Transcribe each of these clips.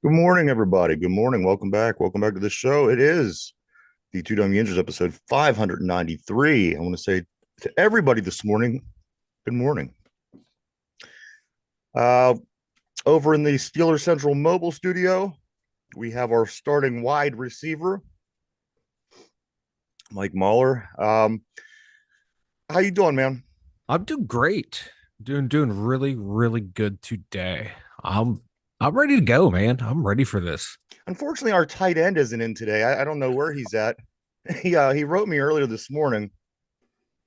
Good morning, everybody. Good morning. Welcome back. Welcome back to the show. It is the Two Dumb Yinzers episode 593. I want to say to everybody this morning, good morning. Uh, Over in the Steeler Central Mobile Studio, we have our starting wide receiver, Mike Mahler. How you doing, man? I'm doing great. Doing really, really good today. I'm I'm ready to go, man. I'm ready for this. Unfortunately, our tight end isn't in today. I don't know where he's at. He wrote me earlier this morning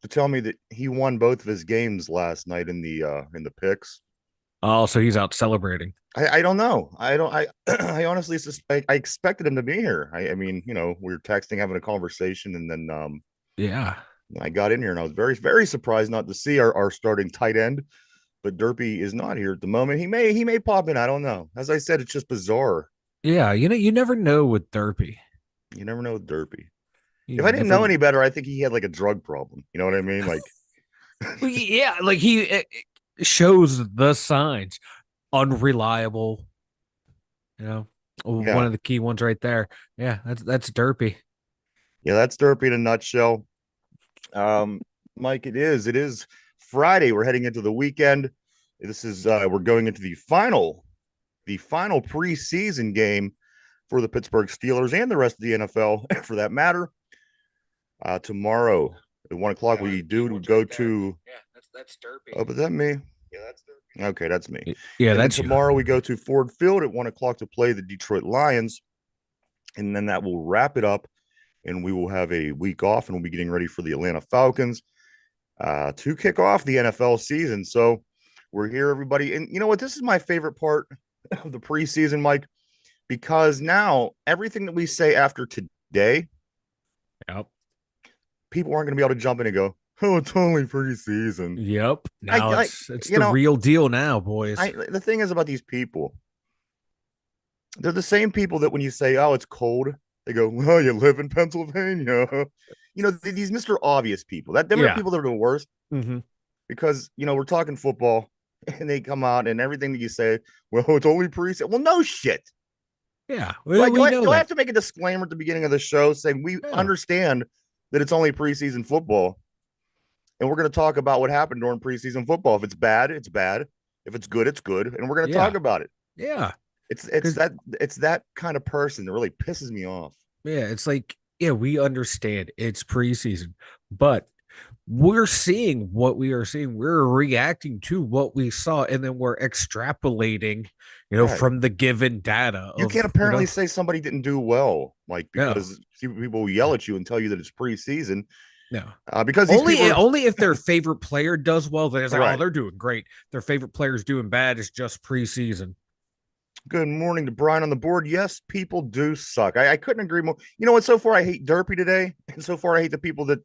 to tell me that he won both of his games last night in the picks. Oh, so he's out celebrating. I don't know. I don't. I I honestly I expected him to be here. I mean, we were texting, having a conversation, and then Yeah. I got in here and I was very surprised not to see our starting tight end. But Derpy is not here at the moment. He may pop in. I don't know. As I said, it's just bizarre. Yeah, you never know with Derpy. You never know with Derpy. You If I didn't know never any better, I think he had like a drug problem. You know what I mean? Like, Well, yeah, like it shows the signs. Unreliable, you know. One yeah, of the key ones right there. Yeah, that's Derpy. yeah, that's Derpy in a nutshell. Um, Mike, it is Friday. We're heading into the weekend. This is we're going into the final preseason game for the Pittsburgh Steelers and the rest of the NFL for that matter. Tomorrow at 1 o'clock, we do go to. Yeah, that's Derpy. Oh, but that me? Yeah, that's Derpy. Okay, that's me. Yeah, And then that's you. tomorrow we go to Ford Field at 1 o'clock to play the Detroit Lions, and then that will wrap it up. And we will have a week off, and we'll be getting ready for the Atlanta Falcons to kick off the NFL season. So we're here, everybody. And you know what? This is my favorite part of the preseason, Mike, because now everything that we say after today, Yep. people aren't going to be able to jump in and go, "Oh, it's only preseason." Yep. I, Now I, it's you the know, real deal now, boys. the thing is about these people, they're the same people that when you say, "Oh, it's cold," they go, "Well, you live in Pennsylvania." These Mr. Obvious people. Them are the Yeah. people that are the worst Hmm. because we're talking football and they come out and everything that you say, well, it's only preseason. Well, no shit. Yeah. Do We, I do we I know do I that. have to make a disclaimer at the beginning of the show saying we Yeah. understand that it's only preseason football and we're going to talk about what happened during preseason football. If it's bad, it's bad. If it's good, it's good, and we're going to talk Yeah. about it. Yeah. It's Because that it's that kind of person that really pisses me off. yeah, it's like, yeah, we understand it's preseason, but we're seeing what we are seeing. We're reacting to what we saw, and then we're extrapolating, Yeah, from the given data you can't of, apparently say somebody didn't do well, like no, because people will yell at you and tell you that it's preseason. no. Because these people Only are only if their favorite player does well, then it's like, oh, right. they're doing great. Their favorite player's doing bad. It's just preseason. Good morning to Brian on the board. Yes, people do suck. I couldn't agree more. You know what? So far, I hate Derpy today, and so far, I hate the people that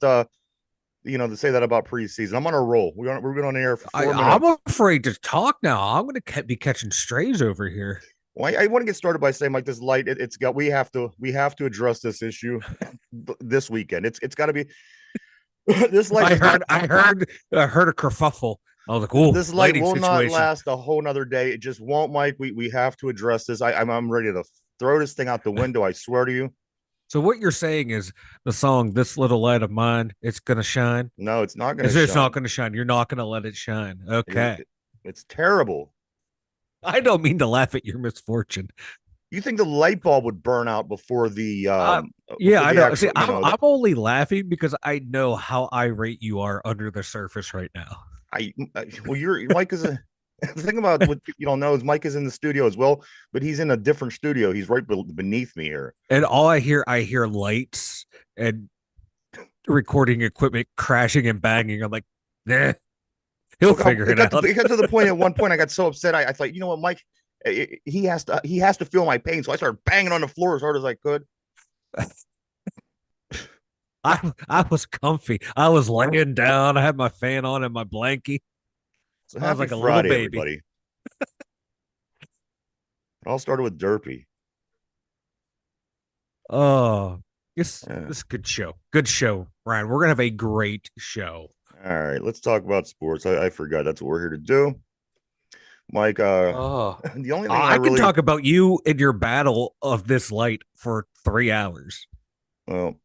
say that about preseason. I'm on a roll. We've been on air for I, 4 minutes. I'm afraid to talk now. I'm going to be catching strays over here. Well, I want to get started by saying like this light. It's got we have to address this issue this weekend. It's got to be this light I does not heard, I heard, I heard a kerfuffle. I was like, "Oh, this light lighting will not situation." last a whole nother day. It just won't, Mike. We have to address this. I'm ready to throw this thing out the window. I swear to you. So what you're saying is the song "This Little Light of Mine," it's gonna shine. No, it's not going to It's not shine. gonna shine. You're not gonna let it shine. Okay. It's terrible. I don't mean to laugh at your misfortune. You think the light bulb would burn out before the Uh, yeah, before I the know. See, actual I'm only laughing because I know how irate you are under the surface right now. well, you're Mike is a the thing about what you don't know is Mike is in the studio as well, but he's in a different studio. He's right beneath me here. And all I hear lights and recording equipment crashing and banging. I'm like, nah, he'll So figure it out. it got to the point at one point I got so upset I thought, you know what, Mike, he has to feel my pain. So I started banging on the floor as hard as I could. I was comfy. I was laying down. I had my fan on and my blankie. So I was happy like a little Friday, baby. everybody. It all started with Derpy. Oh, Yeah. this is a good show. Good show, Ryan. We're gonna have a great show. All right, let's talk about sports. I forgot that's what we're here to do. Mike. Oh, The only thing I I can really, talk about you and your battle of this light for 3 hours. well,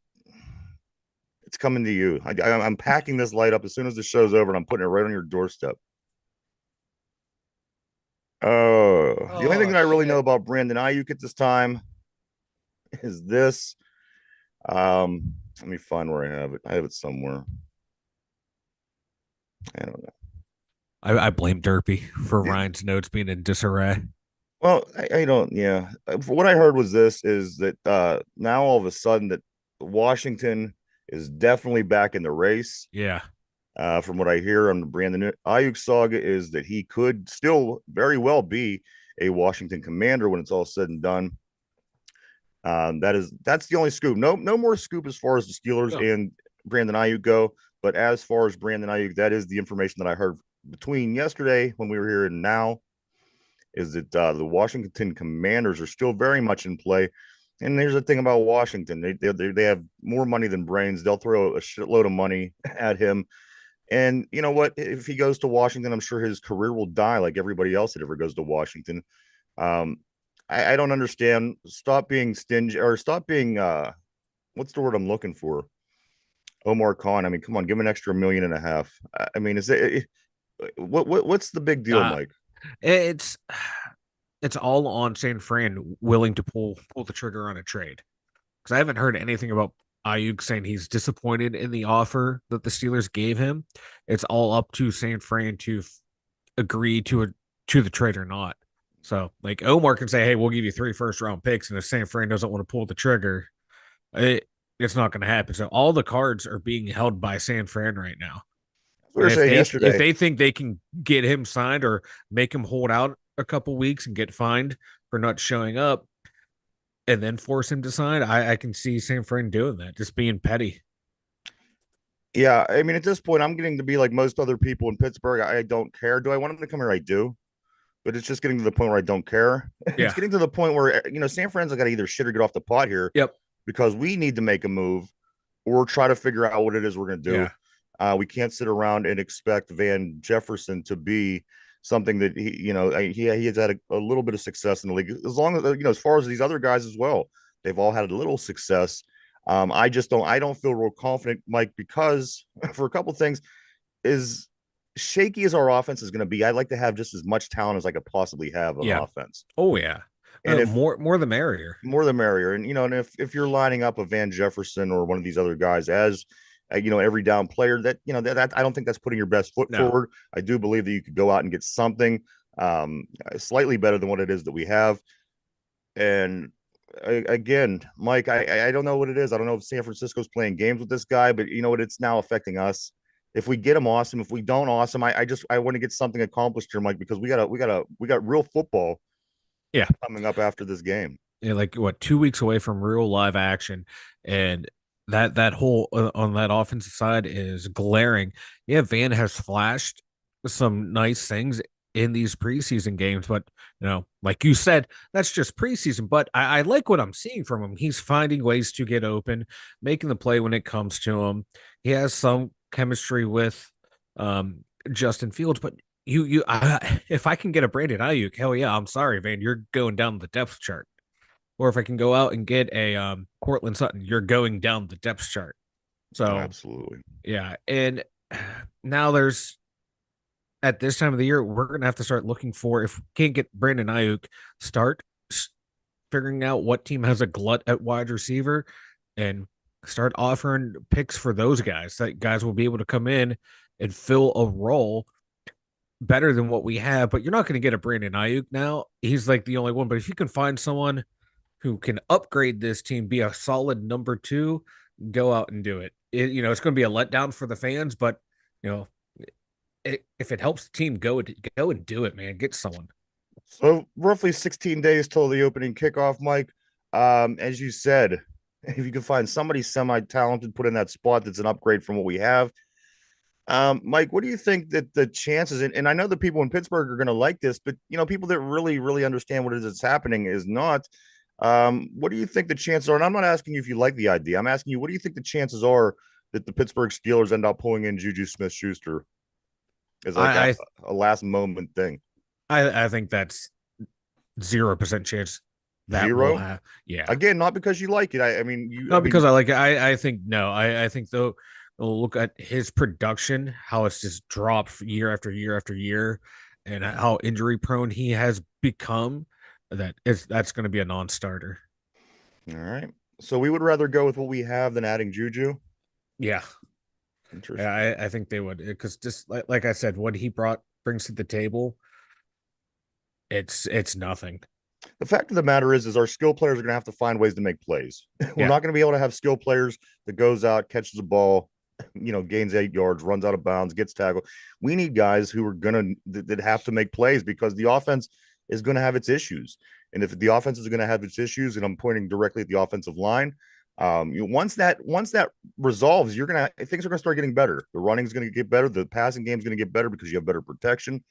it's coming to you. I'm packing this light up as soon as the show's over, and I'm putting it right on your doorstep. Oh, the only thing Oh that I really know shit. about Brandon Ayuk at this time is this. Let me find where I have it. I have it somewhere. I don't know. I blame Derpy for Yeah. Ryan's notes being in disarray. Well, I don't. Yeah, what I heard was this: is that now all of a sudden that Washington is definitely back in the race. Yeah. From what I hear on the Brandon Ayuk saga, is that he could still very well be a Washington Commander when it's all said and done. That's the only scoop. No more scoop as far as the Steelers No. and Brandon Ayuk go. But as far as Brandon Ayuk, that is the information that I heard between yesterday when we were here and now. Is that the Washington Commanders are still very much in play. And here's the thing about Washington: they have more money than brains. They'll throw a shitload of money at him. And you know what? If he goes to Washington, I'm sure his career will die like everybody else that ever goes to Washington. Um, I don't understand. Stop being stingy or stop being what's the word I'm looking for? Omar Khan. I mean, come on, give him an extra 1.5 million. I mean, is it what's the big deal, Uh, Mike? it's it's all on San Fran willing to pull the trigger on a trade. Because I haven't heard anything about Ayuk saying he's disappointed in the offer that the Steelers gave him. It's all up to San Fran to agree to the trade or not. So like Omar can say, "Hey, we'll give you 3 first-round picks," and if San Fran doesn't want to pull the trigger, it's not going to happen. So all the cards are being held by San Fran right now. We And were if saying if yesterday. they think they can get him signed or make him hold out a couple weeks and get fined for not showing up, and then force him to sign, I can see San Fran doing that, just being petty. Yeah, I mean, at this point, I'm getting to be like most other people in Pittsburgh. I don't care. Do I want him to come here? I do, but it's just getting to the point where I don't care. It's Yeah. getting to the point where San Fran's got to either shit or get off the pot here Yep. because we need to make a move or try to figure out what it is we're going to do. Yeah. We can't sit around and expect Van Jefferson to be something that he has had a little bit of success in the league. As long as as far as these other guys as well, they've all had a little success. I just don't. I don't feel real confident, Mike, because for a couple of things, is shaky as our offense is going to be. I'd like to have just as much talent as I could possibly have on Yeah. offense. Oh yeah. And if More the merrier. more the merrier. And and if you're lining up a Van Jefferson or one of these other guys as every down player, that that I don't think that's putting your best foot No. forward. I do believe that you could go out and get something slightly better than what it is that we have. And again, Mike, I don't know what it is. I don't know if San Francisco's playing games with this guy, but you know what? It's now affecting us. If we get him, awesome. If we don't, awesome. I want to get something accomplished here, Mike, because we got real football Yeah. coming up after this game. Yeah, like what, 2 weeks away from real live action, and that whole on that offensive side is glaring. Yeah, Van has flashed some nice things in these preseason games, but like you said, that's just preseason. But I like what I'm seeing from him. He's finding ways to get open, making the play when it comes to him. He has some chemistry with Justin Fields, but if I can get a Brandon Ayuk, hell yeah, I'm sorry, Van, you're going down the depth chart. Or if I can go out and get a Cortland Sutton, you're going down the depth chart. Oh, So absolutely. yeah, and now there's at this time of the year, we're gonna have to start looking for, if we can't get Brandon Ayuk, start figuring out what team has a glut at wide receiver and start offering picks for those guys. That guys will be able to come in and fill a role better than what we have. But you're not going to get a Brandon Ayuk now. He's like the only one. But if you can find someone who can upgrade this team, be a solid number two, go out and do it. It's going to be a letdown for the fans, but you know, if it helps the team, go and do it, man. Get someone. So roughly 16 days till the opening kickoff, Mike. As you said, if you can find somebody semi-talented put in that spot that's an upgrade from what we have. Mike, what do you think that the chances, and I know the people in Pittsburgh are going to like this, but people that really, really understand what it is that's happening is not. What do you think the chances are? And I'm not asking you if you like the idea. I'm asking you, what do you think the chances are that the Pittsburgh Steelers end up pulling in Juju Smith-Schuster as like I a last moment thing? I think that's 0% chance that will Zero. have. Yeah. Again, not because you like it. I Not mean, because I like it. I think no. I think though, look at his production, how it's just dropped year after year after year, and how injury prone he has become. That's going to be a non-starter. all right. So we would rather go with what we have than adding Juju. Yeah, yeah. Interesting. I think they would because just like I said, what he brings to the table, it's nothing. The fact of the matter is our skill players are going to have to find ways to make plays. We're Yeah, not going to be able to have skill players that goes out, catches the ball, gains 8 yards, runs out of bounds, gets tackled. We need guys who are going to that have to make plays because the offense is going to have its issues. And if the offense is going to have its issues, and I'm pointing directly at the offensive line, once that resolves, things are going to start getting better. The running is going to get better. The passing game is going to get better because you have better protection.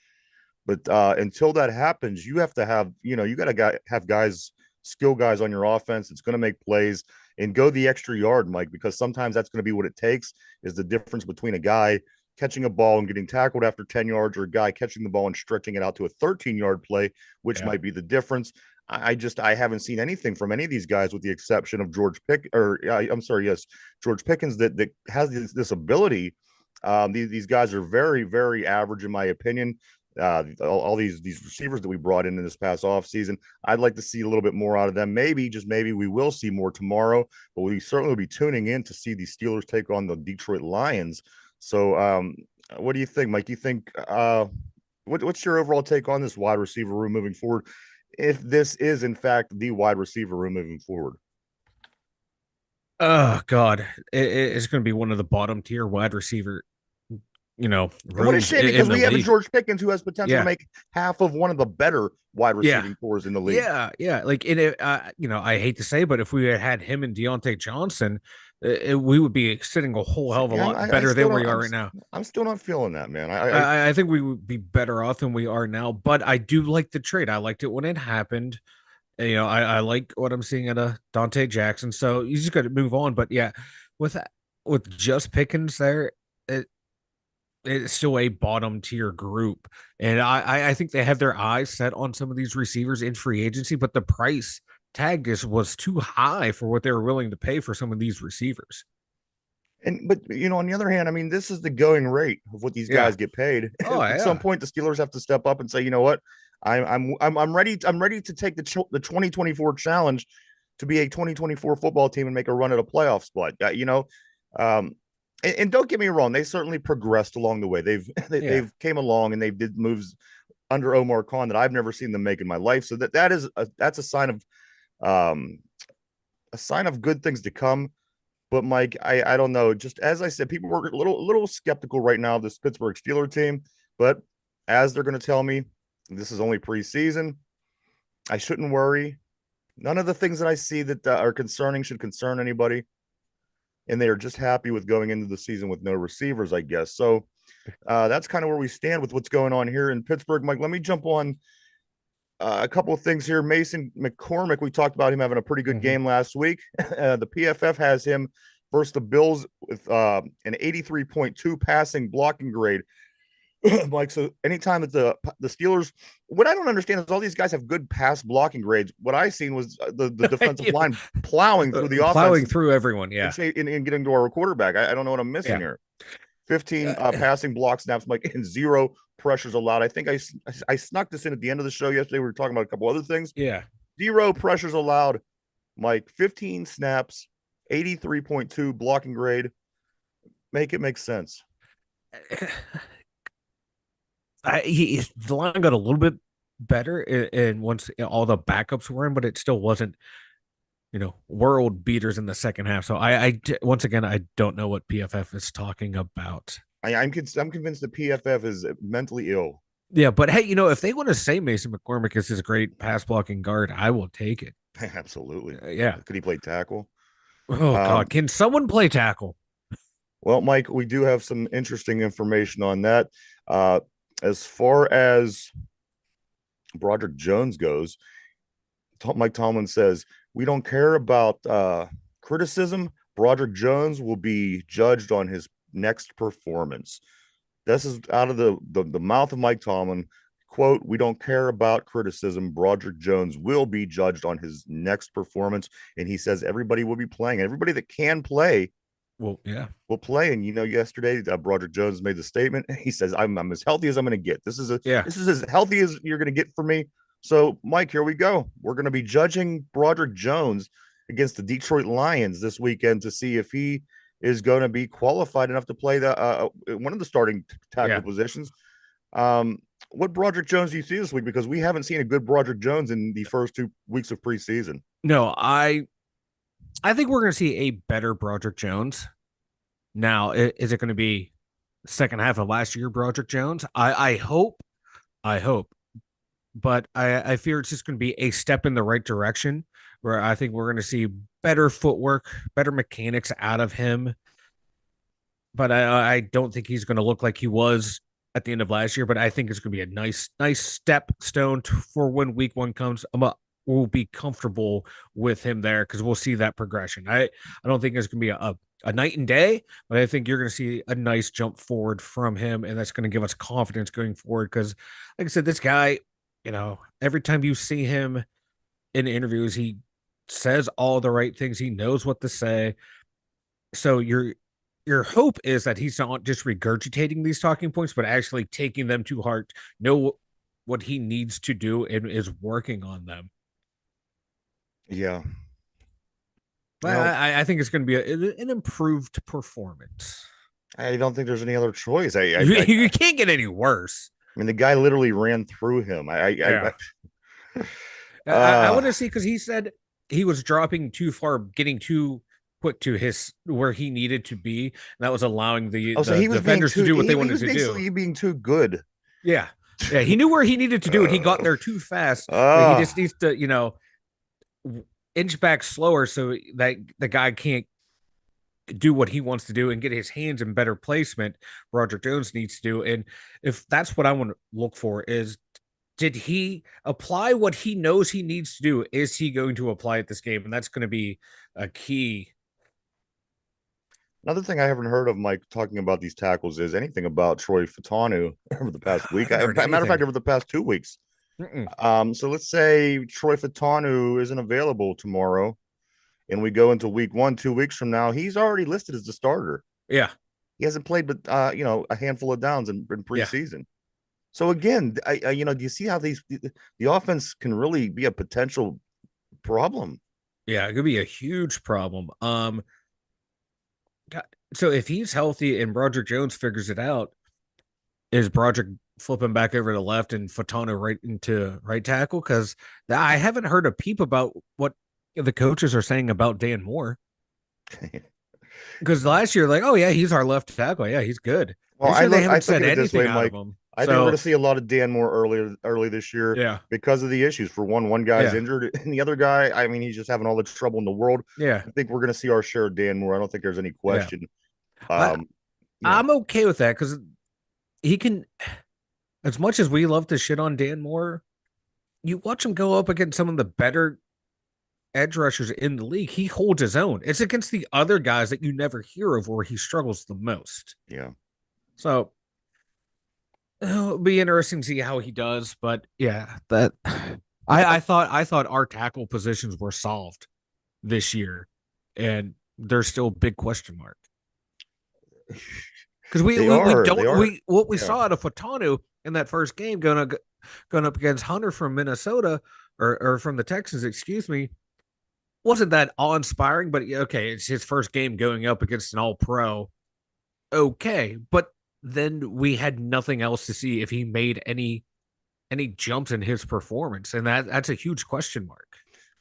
But until that happens, you have to have, you got to have guys, skill guys on your offense. It's going to make plays and go the extra yard, Mike, because sometimes that's going to be what it takes is the difference between a guy catching a ball and getting tackled after 10 yards or a guy catching the ball and stretching it out to a 13-yard play, which yeah, might be the difference. I haven't seen anything from any of these guys with the exception of I'm sorry, yes, George Pickens that has this ability. These guys are very, very average in my opinion. All these receivers that we brought in this past offseason, I'd like to see a little bit more out of them. Maybe, just maybe, we will see more tomorrow, but we certainly will be tuning in to see the Steelers take on the Detroit Lions. So, what do you think, Mike? You think what's your overall take on this wide receiver room moving forward? If this is in fact the wide receiver room moving forward, oh God, it's going to be one of the bottom tier wide receiver, and what a rooms shame in because the we have a league. George Pickens who has potential to Yeah, make half of one of the better wide yeah, receiving cores in the league. yeah. Like in it, I hate to say, but if we had him and Deontay Johnson, we would be sitting a whole hell of a Yeah, lot I better still than don't. we are right now. I'm still not feeling that, man. I think we would be better off than we are now. But I do like the trade. I liked it when it happened. I like what I'm seeing at a Dante Jackson. So you just got to move on. But yeah, with with just Pickens there, it, it's still a bottom tier group, and I think they have their eyes set on some of these receivers in free agency, but the price tag just was too high for what they were willing to pay for some of these receivers. but on the other hand, this is the going rate of what these Yeah. guys get paid. Oh At some yeah. point, the Steelers have to step up and say, you know what, I'm ready. I'm ready to take the 2024 challenge to be a 2024 football team and make a run at a playoff spot. Um, and don't get me wrong, they certainly progressed along the way. Yeah. They've came along and they've did moves under Omar Khan that I've never seen them make in my life. So that's um, a sign of good things to come. But Mike, I don't know. Just as I said, people were a little skeptical right now of this Pittsburgh Steelers team. But as they're going to tell me, this is only preseason. I shouldn't worry. None of the things that I see that are concerning should concern anybody. And they are just happy with going into the season with no receivers, I guess. So that's kind of where we stand with what's going on here in Pittsburgh. Mike, let me jump on a couple of things here. Mason McCormick, we talked about him having a pretty good Mhm. game last week. The PFF has him versus the Bills with an 83.2 passing blocking grade. Like, so anytime that the Steelers, what I don't understand is all these guys have good pass blocking grades. What I seen was the defensive Yeah. line plowing through the offense Plowing through everyone. Yeah. and getting to our quarterback. I don't know what I'm missing Yeah. here. 15 Uh, passing block snaps, Mike, and zero pressures allowed. I think I snuck this in at the end of the show yesterday. We were talking about a couple other things. yeah. Zero pressures allowed, Mike. 15 snaps, 83.2 blocking grade. Make it make sense. The line got a little bit better, and once all the backups were in, but it still wasn't, world beaters in the second half. So once again, I don't know what PFF is talking about. I'm convinced that PFF is mentally ill. Yeah, but hey, if they want to say Mason McCormick is his great pass blocking guard, I will take it. Absolutely. Yeah. Could he play tackle? Oh Um, God, can someone play tackle? well, Mike, we do have some interesting information on that. Uh, as far as Broderick Jones goes, Mike Tomlin says, we don't care about criticism. Broderick Jones will be judged on his next performance. This is out of the mouth of Mike Tomlin. quote, "We don't care about criticism. Broderick Jones will be judged on his next performance." And he says everybody will be playing. Everybody that can play Well, yeah, will play. And yesterday Broderick Jones made the statement. He says, I'm as healthy as I'm going to get. yeah. This is as healthy as you're going to get for me. So, Mike, here we go. We're going to be judging Broderick Jones against the Detroit Lions this weekend to see if he is going to be qualified enough to play the one of the starting tackle Yeah. positions. Um, what Broderick Jones do you see this week? Because we haven't seen a good Broderick Jones in the first 2 weeks of preseason. No, I think we're going to see a better Broderick Jones. Now, is it going to be second half of last year Broderick Jones? I hope, but I fear it's just going to be a step in the right direction where I think we're going to see better footwork, better mechanics out of him. But I don't think he's going to look like he was at the end of last year. But I think it's going to be a nice step stone for when week one comes. We'll be comfortable with him there because we'll see that progression. I don't think it's going to be a night and day, but I think you're going to see a nice jump forward from him, and that's going to give us confidence going forward. Because, like I said, this guy, every time you see him in interviews, he says all the right things. He knows what to say. So your hope is that he's not just regurgitating these talking points, but actually taking them to heart, know what he needs to do, and is working on them. Yeah. But Well, I think it's going to be an improved performance. I don't think there's any other choice. You can't get any worse. I mean, the guy literally ran through him. Yeah. I want uh, to see because he said he was dropping too far, getting too quick to his where he needed to be. And that was allowing so the he was being defenders to too, do what they he wanted was to do. basically being too good. Yeah. Yeah. He knew where he needed to do it. He got Uh, there too fast. He uh, just needs to, inch back slower so that the guy can't do what he wants to do and get his hands in better placement. Roger Jones needs to do. And if that's what I want to look for is did he apply what he knows he needs to do? Is he going to apply it this game? And that's going to be a key. Another thing I haven't heard of Mike talking about these tackles is anything about Troy Fatanu over the past I week. haven't heard Matter of fact, anything. over the past 2 weeks. Mm-mm. So let's say Troy Fatanu isn't available tomorrow and we go into week one, 2 weeks from now. He's already listed as the starter. Yeah. He hasn't played, but a handful of downs in Yeah. preseason. So again, do you see how the offense can really be a potential problem? Yeah. It could be a huge problem. God, so if he's healthy and Broderick Jones figures it out, is Broderick flipping back over to left and Fatano right into right tackle? Because I haven't heard a peep about what the coaches are saying about Dan Moore. Because last year, like, oh yeah, he's our left tackle. Yeah, he's good. Well, This year they I haven't think said of it this anything way, out of Mike. him. I think we're going So to see a lot of Dan Moore early this year yeah, because of the issues. For one guy's yeah, injured, and the other guy, I mean, he's just having all the trouble in the world. yeah, I think we're going to see our share of Dan Moore. I don't think there's any yeah. question. I Um, you know, I'm okay with that because he can. As much as we love to shit on Dan Moore, you watch him go up against some of the better edge rushers in the league. He holds his own. It's against the other guys that you never hear of where he struggles the most. yeah. So it'll be interesting to see how he does. But yeah, that I thought our tackle positions were solved this year, and there's still a big question mark because They we are. They don't are. we what we Yeah. saw out of Fatanu in that first game going up against Hunter from Minnesota or from the Texans, excuse me, wasn't that awe inspiring. But okay, it's his first game going up against an All Pro. Okay, but then we had nothing else to see if he made any jumps in his performance, and that's a huge question mark.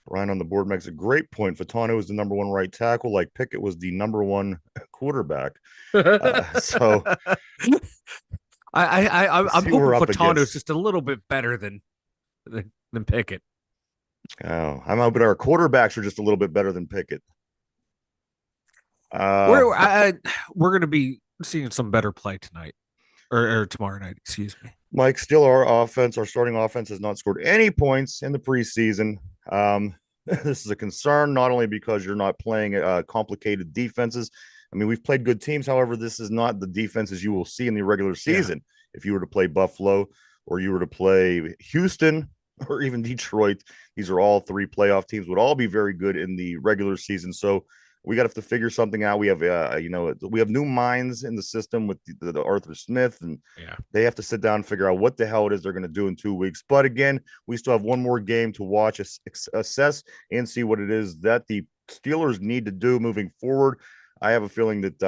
Ryan on the board makes a great point. Fatano is the number one right tackle, like Pickett was the number one quarterback. So let's I'm see what hoping we're up Fatano's against. just a little bit better than Pickett. Oh, I'm hoping our quarterbacks are just a little bit better than Pickett. Uh, We're going to be seeing some better play tonight or tomorrow night. Excuse me. Mike, still our starting offense has not scored any points in the preseason. This is a concern, not only because you're not playing complicated defenses. I mean, we've played good teams. However, this is not the defenses you will see in the regular Yeah. season. If you were to play Buffalo or you were to play Houston or even Detroit, these are all three playoff teams, would all be very good in the regular season. So we got to have to figure something out. We have, we have new minds in the system with the Arthur Smith, and Yeah. they have to sit down and figure out what the hell it is they're going to do in 2 weeks. But again, we still have one more game to watch, assess, and see what it is that the Steelers need to do moving forward. I have a feeling that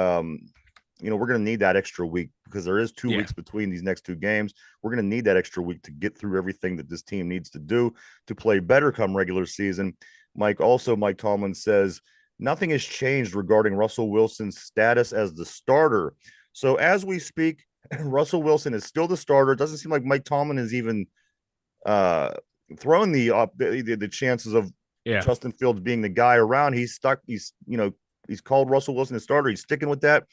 we're going to need that extra week because there is 2 weeks between these next two games. We're going to need that extra week to get through everything that this team needs to do to play better come regular season. Mike Tomlin says nothing has changed regarding Russell Wilson's status as the starter. So as we speak, Russell Wilson is still the starter. It doesn't seem like Mike Tomlin is even throwing the chances of Justin Fields being the guy around. He's stuck. He's called Russell Wilson the starter. He's sticking with that.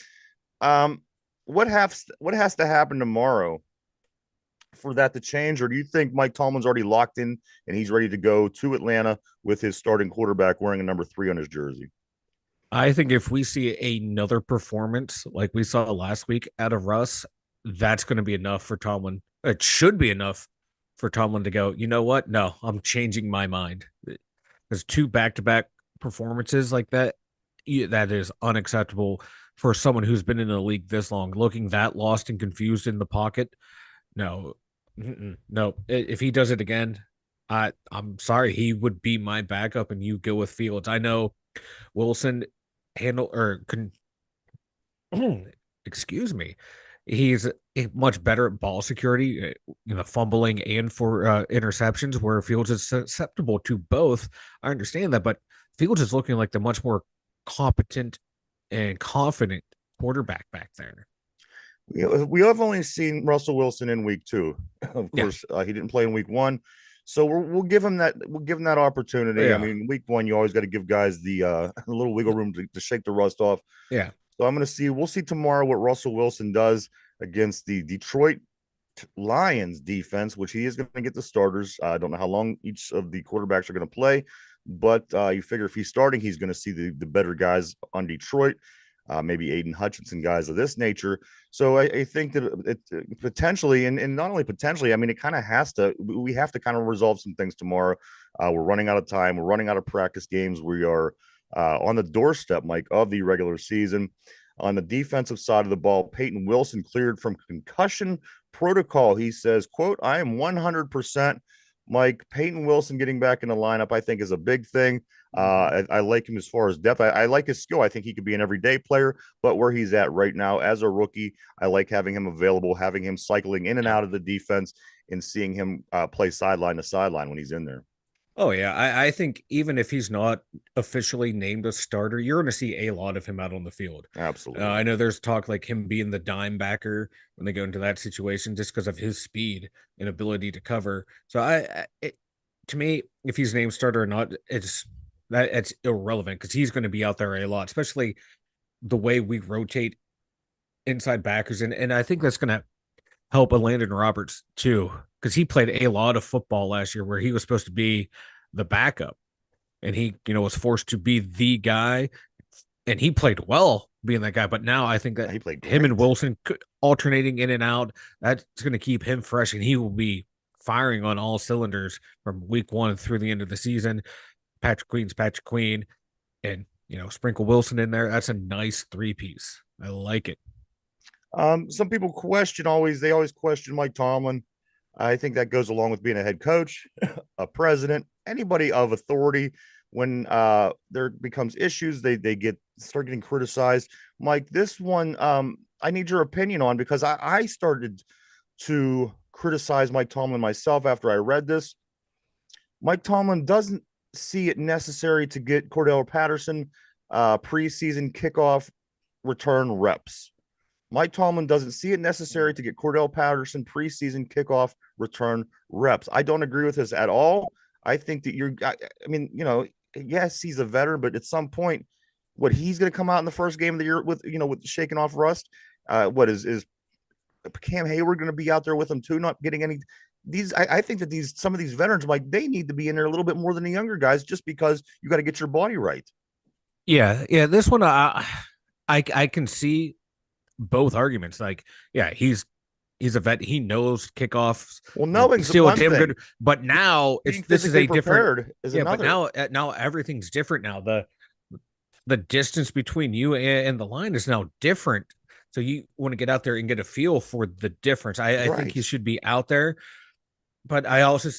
What has to happen tomorrow for that to change, or do you think Mike Tomlin's already locked in and he's ready to go to Atlanta with his starting quarterback wearing a number 3 on his jersey? I think if we see another performance like we saw last week out of Russ, that's going to be enough for Tomlin. It should be enough for Tomlin to go, you know what? No, I'm changing my mind. There's 2 back-to-back performances like that. That is unacceptable for someone who's been in the league this long, looking that lost and confused in the pocket. No, no. If he does it again, I'm sorry. He would be my backup, and you go with Fields. I know Wilson excuse me. He's much better at ball security, fumbling and for interceptions, where Fields is susceptible to both. I understand that, but Fields is looking like the much more competent and confident quarterback back there. We have only seen Russell Wilson in week 2. Of course, he didn't play in week 1. So we'll give him that. We'll give him that opportunity. Yeah. I mean, week 1, you always got to give guys the little wiggle room to shake the rust off. Yeah. So I'm going to see. We'll see tomorrow what Russell Wilson does against the Detroit Lions defense, which he is going to get the starters. I don't know how long each of the quarterbacks are going to play, but you figure if he's starting, he's going to see the better guys on Detroit. Maybe Aiden Hutchinson, guys of this nature. So I think that it potentially, and not only potentially, I mean, it kind of has to, we have to kind of resolve some things tomorrow. We're running out of time. We're running out of practice games. We are on the doorstep, Mike, of the regular season. On the defensive side of the ball, Peyton Wilson cleared from concussion protocol. He says, quote, I am 100%. Mike, Peyton Wilson getting back in the lineup, I think, is a big thing. I like him as far as depth. I like his skill. I think he could be an everyday player, but where he's at right now as a rookie, I like having him available, having him cycling in and out of the defense, and seeing him play sideline to sideline when he's in there. Oh, yeah. I think even if he's not officially named a starter, you're going to see a lot of him out on the field. Absolutely. I know there's talk like him being the dime backer when they go into that situation just because of his speed and ability to cover. So to me, if he's named starter or not, it's irrelevant because he's going to be out there a lot, especially the way we rotate inside backers. And I think that's going to help Landon Roberts too, because he played a lot of football last year where he was supposed to be the backup and he, was forced to be the guy, and he played well being that guy. But now I think that he played him and Wilson alternating in and out, that's going to keep him fresh, and he will be firing on all cylinders from week 1 through the end of the season. Patrick Queen, and sprinkle Wilson in there. That's a nice 3-piece. I like it. Some people they always question Mike Tomlin. I think that goes along with being a head coach, a president, anybody of authority. When there becomes issues, they start getting criticized. Mike, this one I need your opinion on, because I started to criticize Mike Tomlin myself after I read this. Mike Tomlin doesn't see it necessary to get Cordell Patterson preseason kickoff return reps. Mike Tomlin doesn't see it necessary to get Cordell Patterson preseason kickoff return reps. I don't agree with this at all. I think that yes, he's a veteran, but at some point, he's going to come out in the first game of the year with shaking off rust. What is Cam Hayward going to be out there with him too? Not getting any. I think that some of these veterans, Mike, they need to be in there a little bit more than the younger guys, just because you got to get your body right. Yeah. This one, I can see both arguments. Like, yeah, he's He's a vet. He knows kickoffs. Well, He's knowing's still a one damn thing. good. But now Being this is physically a different. prepared is Yeah, but another. now everything's different now. The distance between you and the line is now different. So you want to get out there and get a feel for the difference. I think he Right. should be out there, but I also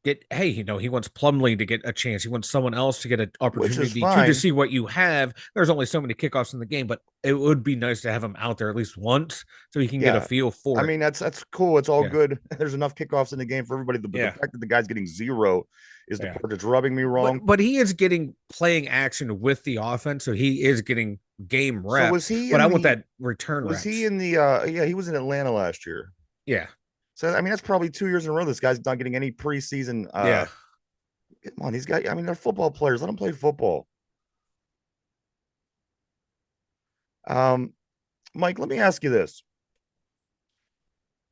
get, hey, he wants Plumlee to get a chance. He wants someone else to get an Which is opportunity to fine. see what you have. There's only so many kickoffs in the game, but it would be nice to have him out there at least once so he can get a Yeah. feel I for it. mean, that's cool. It's all Yeah. good. There's enough kickoffs in the game for everybody. But the Yeah. fact that the guy's getting zero is the Yeah. part that's rubbing me But wrong. but he is getting playing action with the offense, so he is getting game So was reps. he But I in want the that return was he reps. in the yeah, he was in Atlanta last year. Yeah. So I mean that's probably 2 years in a row. This guy's not getting any preseason Yeah. come on, these guys, I mean, they're football players. Let them play football. Um, Mike, let me ask you this.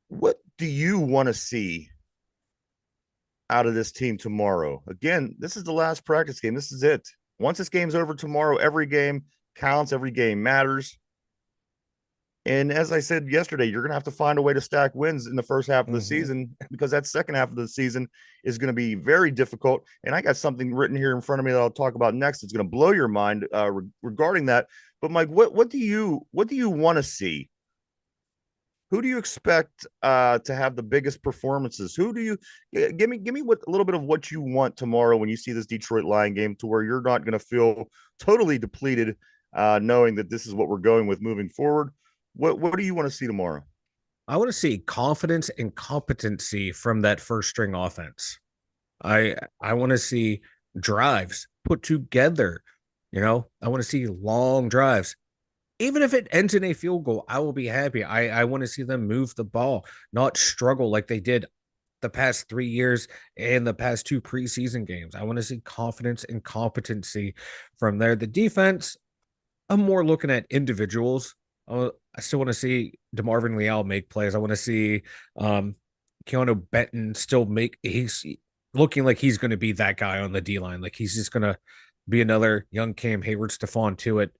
What do you want to see out of this team tomorrow? Again, this is the last practice game. This is it. Once this game's over tomorrow, every game counts, every game matters. And as I said yesterday, you're going to have to find a way to stack wins in the first half of the Mm-hmm. season because that second half of the season is going to be very difficult. And I got something written here in front of me that I'll talk about next. It's going to blow your mind regarding that. But Mike, what do you want to see? Who do you expect to have the biggest performances? Who do you give me what a little bit of what you want tomorrow when you see this Detroit Lion game to where you're not going to feel totally depleted, knowing that this is what we're going with moving forward. What do you want to see tomorrow? I want to see confidence and competency from that first string offense. I want to see drives put together. I want to see long drives. Even if it ends in a field goal, I will be happy. I want to see them move the ball, not struggle like they did the past 3 years and the past two preseason games. I want to see confidence and competency from there. The defense, I'm more looking at individuals. I still want to see DeMarvin Leal make plays. I want to see Keanu Benton still make. He's looking like he's going to be that guy on the D line. Like he's just going to be another young Cam Hayward, Stephon Tuitt,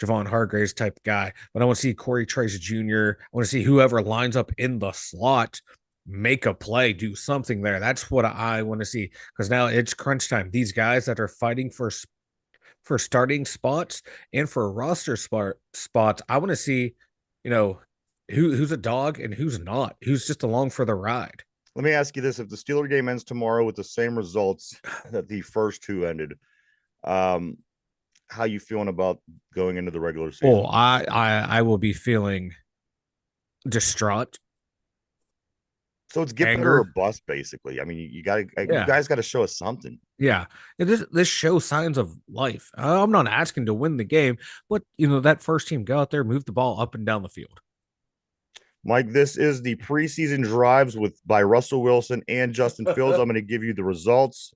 Javon Hargraves type guy. But I want to see Corey Trice Jr. I want to see whoever lines up in the slot make a play, do something there. That's what I want to see because now it's crunch time. These guys that are fighting for starting spots and for roster spots, I want to see, you know, who's a dog and who's not, who's just along for the ride. Let me ask you this: if the Steeler game ends tomorrow with the same results that the first two ended, um, how you feeling about going into the regular Oh, season? I will be feeling distraught, So it's get better or anger. bust, basically. I mean, you Yeah. guys got to show us something. Yeah. This shows signs of life. I'm not asking to win the game, but that first team go out there, move the ball up and down the field. Mike, this is the preseason drives with by Russell Wilson and Justin Fields. I'm going to give you the results.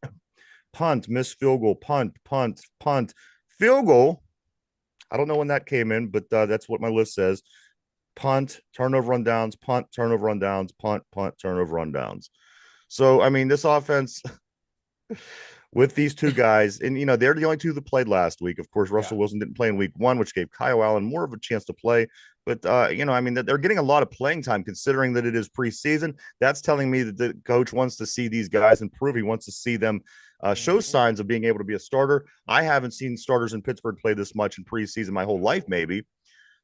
Punt, miss field goal, punt, punt, punt, field goal. I don't know when that came in, but that's what my list says. Punt, turnover rundowns, punt, turnover rundowns, punt, punt, turnover rundowns. So, I mean, this offense with these two guys, and they're the only two that played last week. Of course, Yeah. Russell Wilson didn't play in week one, which gave Kyle Allen more of a chance to play. But I mean, they're getting a lot of playing time considering that it is preseason. That's telling me that the coach wants to see these guys improve. He wants to see them show Mhm. signs of being able to be a starter. I haven't seen starters in Pittsburgh play this much in preseason my whole life, maybe.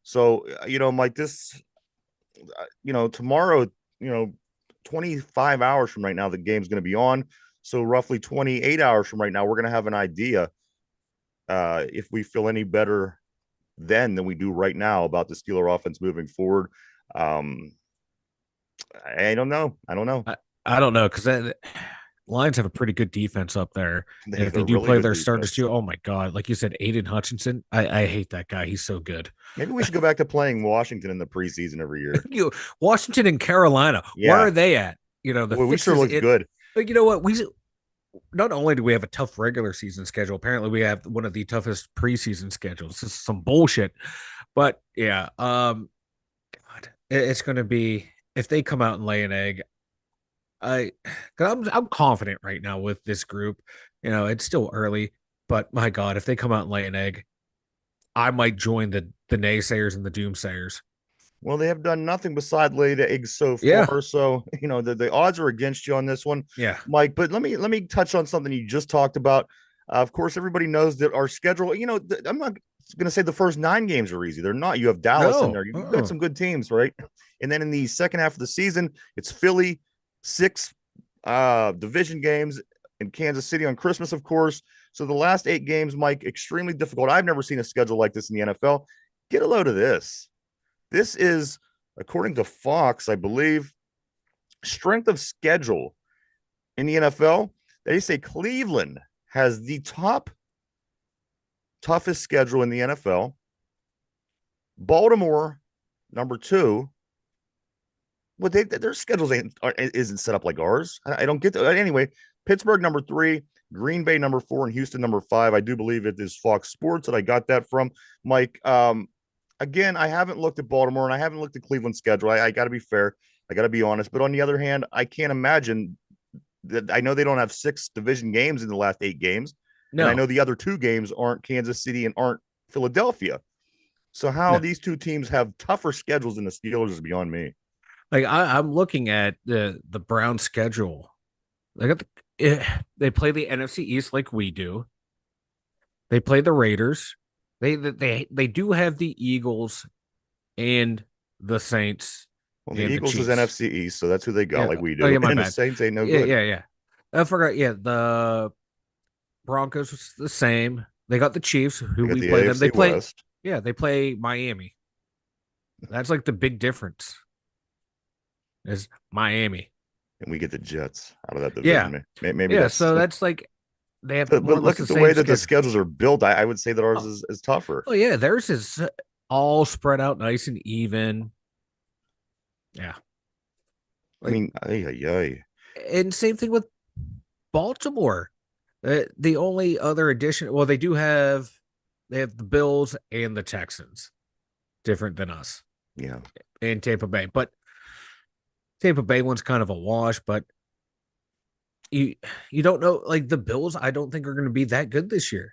So, Mike, this, tomorrow, 25 hours from right now, the game's going to be on. So roughly 28 hours from right now, we're going to have an idea if we feel any better then than we do right now about the Steeler offense moving forward. Um, I don't know. I don't know. I don't know because Lions have a pretty good defense up there, and if They're they do really play good their starters defense. too, oh my god! Like you said, Aiden Hutchinson, I hate that guy. He's so good. Maybe we should go back to playing Washington in the preseason every year. Washington and Carolina, where Yeah. are they at? The Well, we sure fixes looked it. good. But you know what? We not only do we have a tough regular season schedule, apparently we have one of the toughest preseason schedules. This is some bullshit. But yeah, God, it's going to be if they come out and lay an egg. Cause I'm confident right now with this group. It's still early, but my God, if they come out and lay an egg, I might join the naysayers and the doomsayers. Well, they have done nothing beside lay the eggs so Yeah. far. So, the odds are against you on this one, Yeah. Mike. But let me touch on something you just talked about. Of course, everybody knows that our schedule, I'm not going to say the first 9 games are easy. They're not. You have Dallas in No. there. You've got some good teams, right? And then in the second half of the season, it's Philly, 6 division games, and Kansas City on Christmas, of course. So the last 8 games, Mike, extremely difficult. I've never seen a schedule like this in the NFL. Get a load of this. This is, according to Fox, I believe, strength of schedule in the NFL. They say Cleveland has the toughest schedule in the NFL. Baltimore, number 2. But their schedules isn't set up like ours. I don't get that. Anyway, Pittsburgh, number 3. Green Bay, number 4. And Houston, number 5. I do believe it is Fox Sports that I got that from. Mike, again, I haven't looked at Baltimore and I haven't looked at Cleveland's schedule. I got to be fair. I got to be honest. But on the other hand, I can't imagine that. I know they don't have 6 division games in the last 8 games. And I No. know the other 2 games aren't Kansas City and aren't Philadelphia. So how No. these 2 teams have tougher schedules than the Steelers is beyond me. Like I'm looking at the Brown schedule. They got they play the NFC East like we do. They play the Raiders. They do have the Eagles and the Saints Well, the and the Eagles is Chiefs. NFC East, so that's who they got, Yeah. like we Oh do. yeah, my And the bad. Saints ain't no Yeah, good. yeah, yeah. I forgot. Yeah, the Broncos was the same. They got the Chiefs, who They got we the play them. They AFC play. West, Yeah, they play Miami. That's like the big difference. Is Miami. and we get the Jets out of that Yeah, division. Maybe yeah. that's. So that's like they have But more or less look the at the way same that the schedule. schedules are built. I would say that ours Oh, is tougher. oh yeah, theirs is all spread out nice and even. Yeah, I like mean, ay, ay, ay. and same thing with Baltimore. The only other addition, well, they have the Bills and the Texans, different than us Yeah, in Tampa Bay. But Tampa Bay one's kind of a wash. But you you don't know, like the Bills. I don't think are going to be that good this year.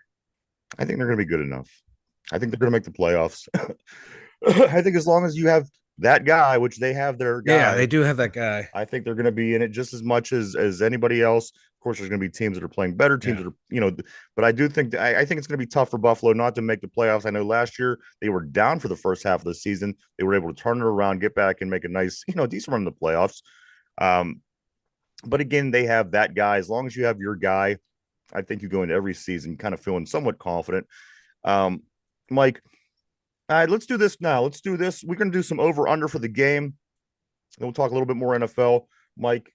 I think they're going to be good enough. I think they're going to make the playoffs. I think as long as you have that guy, which they have their Yeah, they guy, do have that guy. I think they're going to be in it just as much as anybody else. Of course, there's going to be teams that are playing better, teams Yeah, that are, but I do think I think it's going to be tough for Buffalo not to make the playoffs. I know last year they were down for the first half of the season. They were able to turn it around, get back, and make a nice, decent run in the playoffs. Um, but again, they have that guy. As long as you have your guy, I think you go into every season kind of feeling somewhat confident. Um, Mike, all right, let's do this now. Let's do this. We're going to do some over under for the game. Then we'll talk a little bit more NFL. Mike,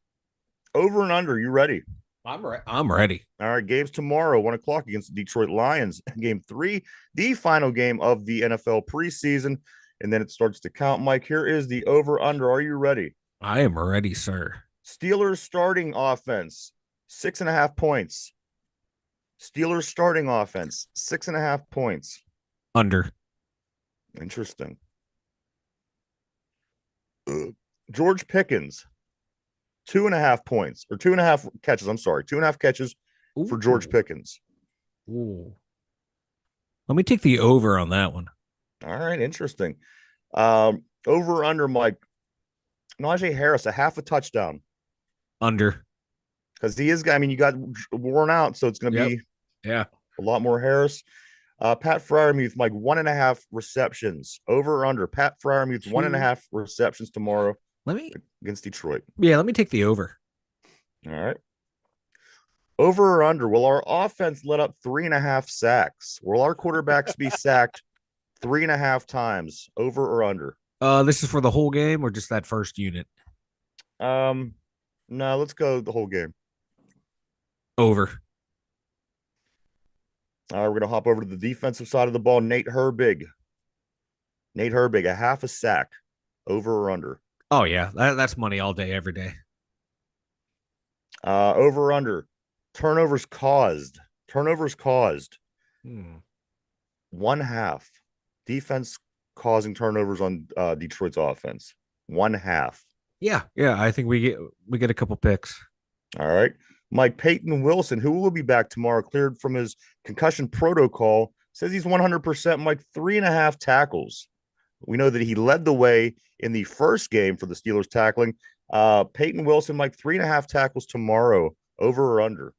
over and under. You ready? I'm ready. All right, games tomorrow, 1 o'clock against the Detroit Lions. Game 3, the final game of the NFL preseason. And then it starts to count. Mike, here is the over under. Are you ready? I am ready, sir. Steelers starting offense, 6.5 points. Steelers starting offense, 6.5 points. Under. Interesting. George Pickens, 2.5 points or 2.5 catches. I'm sorry, 2.5 catches for George Ooh. Pickens. Ooh. Let me take the over on that one. All right, interesting. Over under Mike Najee Harris, a half a touchdown Under. because he is. I mean, you got worn out, so it's going to Yep. be Yeah. a lot more Harris. Pat Fryermuth, Mike, 1.5 receptions. Over or under. Pat Fryermuth, 1.5 receptions tomorrow Let me against Detroit. let me take the over. All right. Over or under. Will our offense let up 3.5 sacks? Will our quarterbacks be sacked 3.5 times? Over or under? This is for the whole game or just that first unit? No, let's go the whole game. Over. All right, we're gonna hop over to the defensive side of the ball. Nate Herbig, a half a sack. Over or under? Oh yeah, that's money all day, every day. Over or under? Turnovers caused. Turnovers caused. Hmm. 1/2. Defense causing turnovers on Detroit's offense. 1/2. Yeah, yeah. I think we get a couple picks. All right. Mike Peyton Wilson, who will be back tomorrow, cleared from his concussion protocol, says he's 100%. Mike, 3.5 tackles. We know that he led the way in the first game for the Steelers tackling. Peyton Wilson, Mike, 3.5 tackles tomorrow, over or under?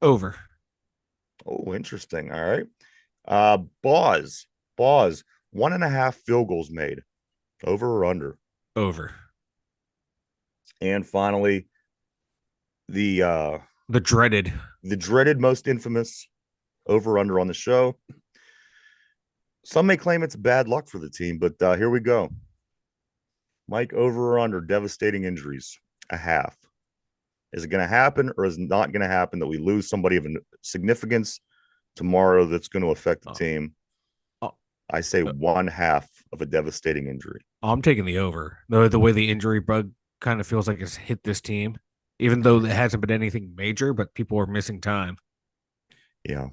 Over. Oh, interesting. All right. Boz, 1.5 field goals made, over or under? Over. And finally, the uh The dreaded. the dreaded, most infamous over under on the show. Some may claim it's bad luck for the team, but here we go. Mike, over or under devastating injuries, a half. Is it going to happen or is it not going to happen that we lose somebody of significance tomorrow that's going to affect the Oh, team? oh, I say 1/2 of a devastating injury. I'm taking the over. The way the injury bug kind of feels like it's hit this team, even though it hasn't been anything major, but people are missing time. Yeah.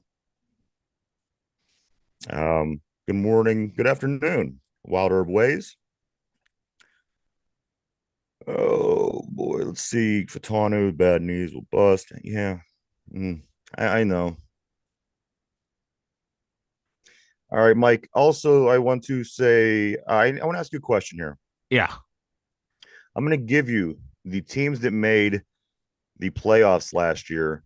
Good morning. Good afternoon. Wild Herb Ways. Oh boy, let's see. Fatano, bad knees will bust. Yeah, I know. All right, Mike. Also, I want to say I want to ask you a question here. Yeah. I'm going to give you the teams that made the playoffs last year.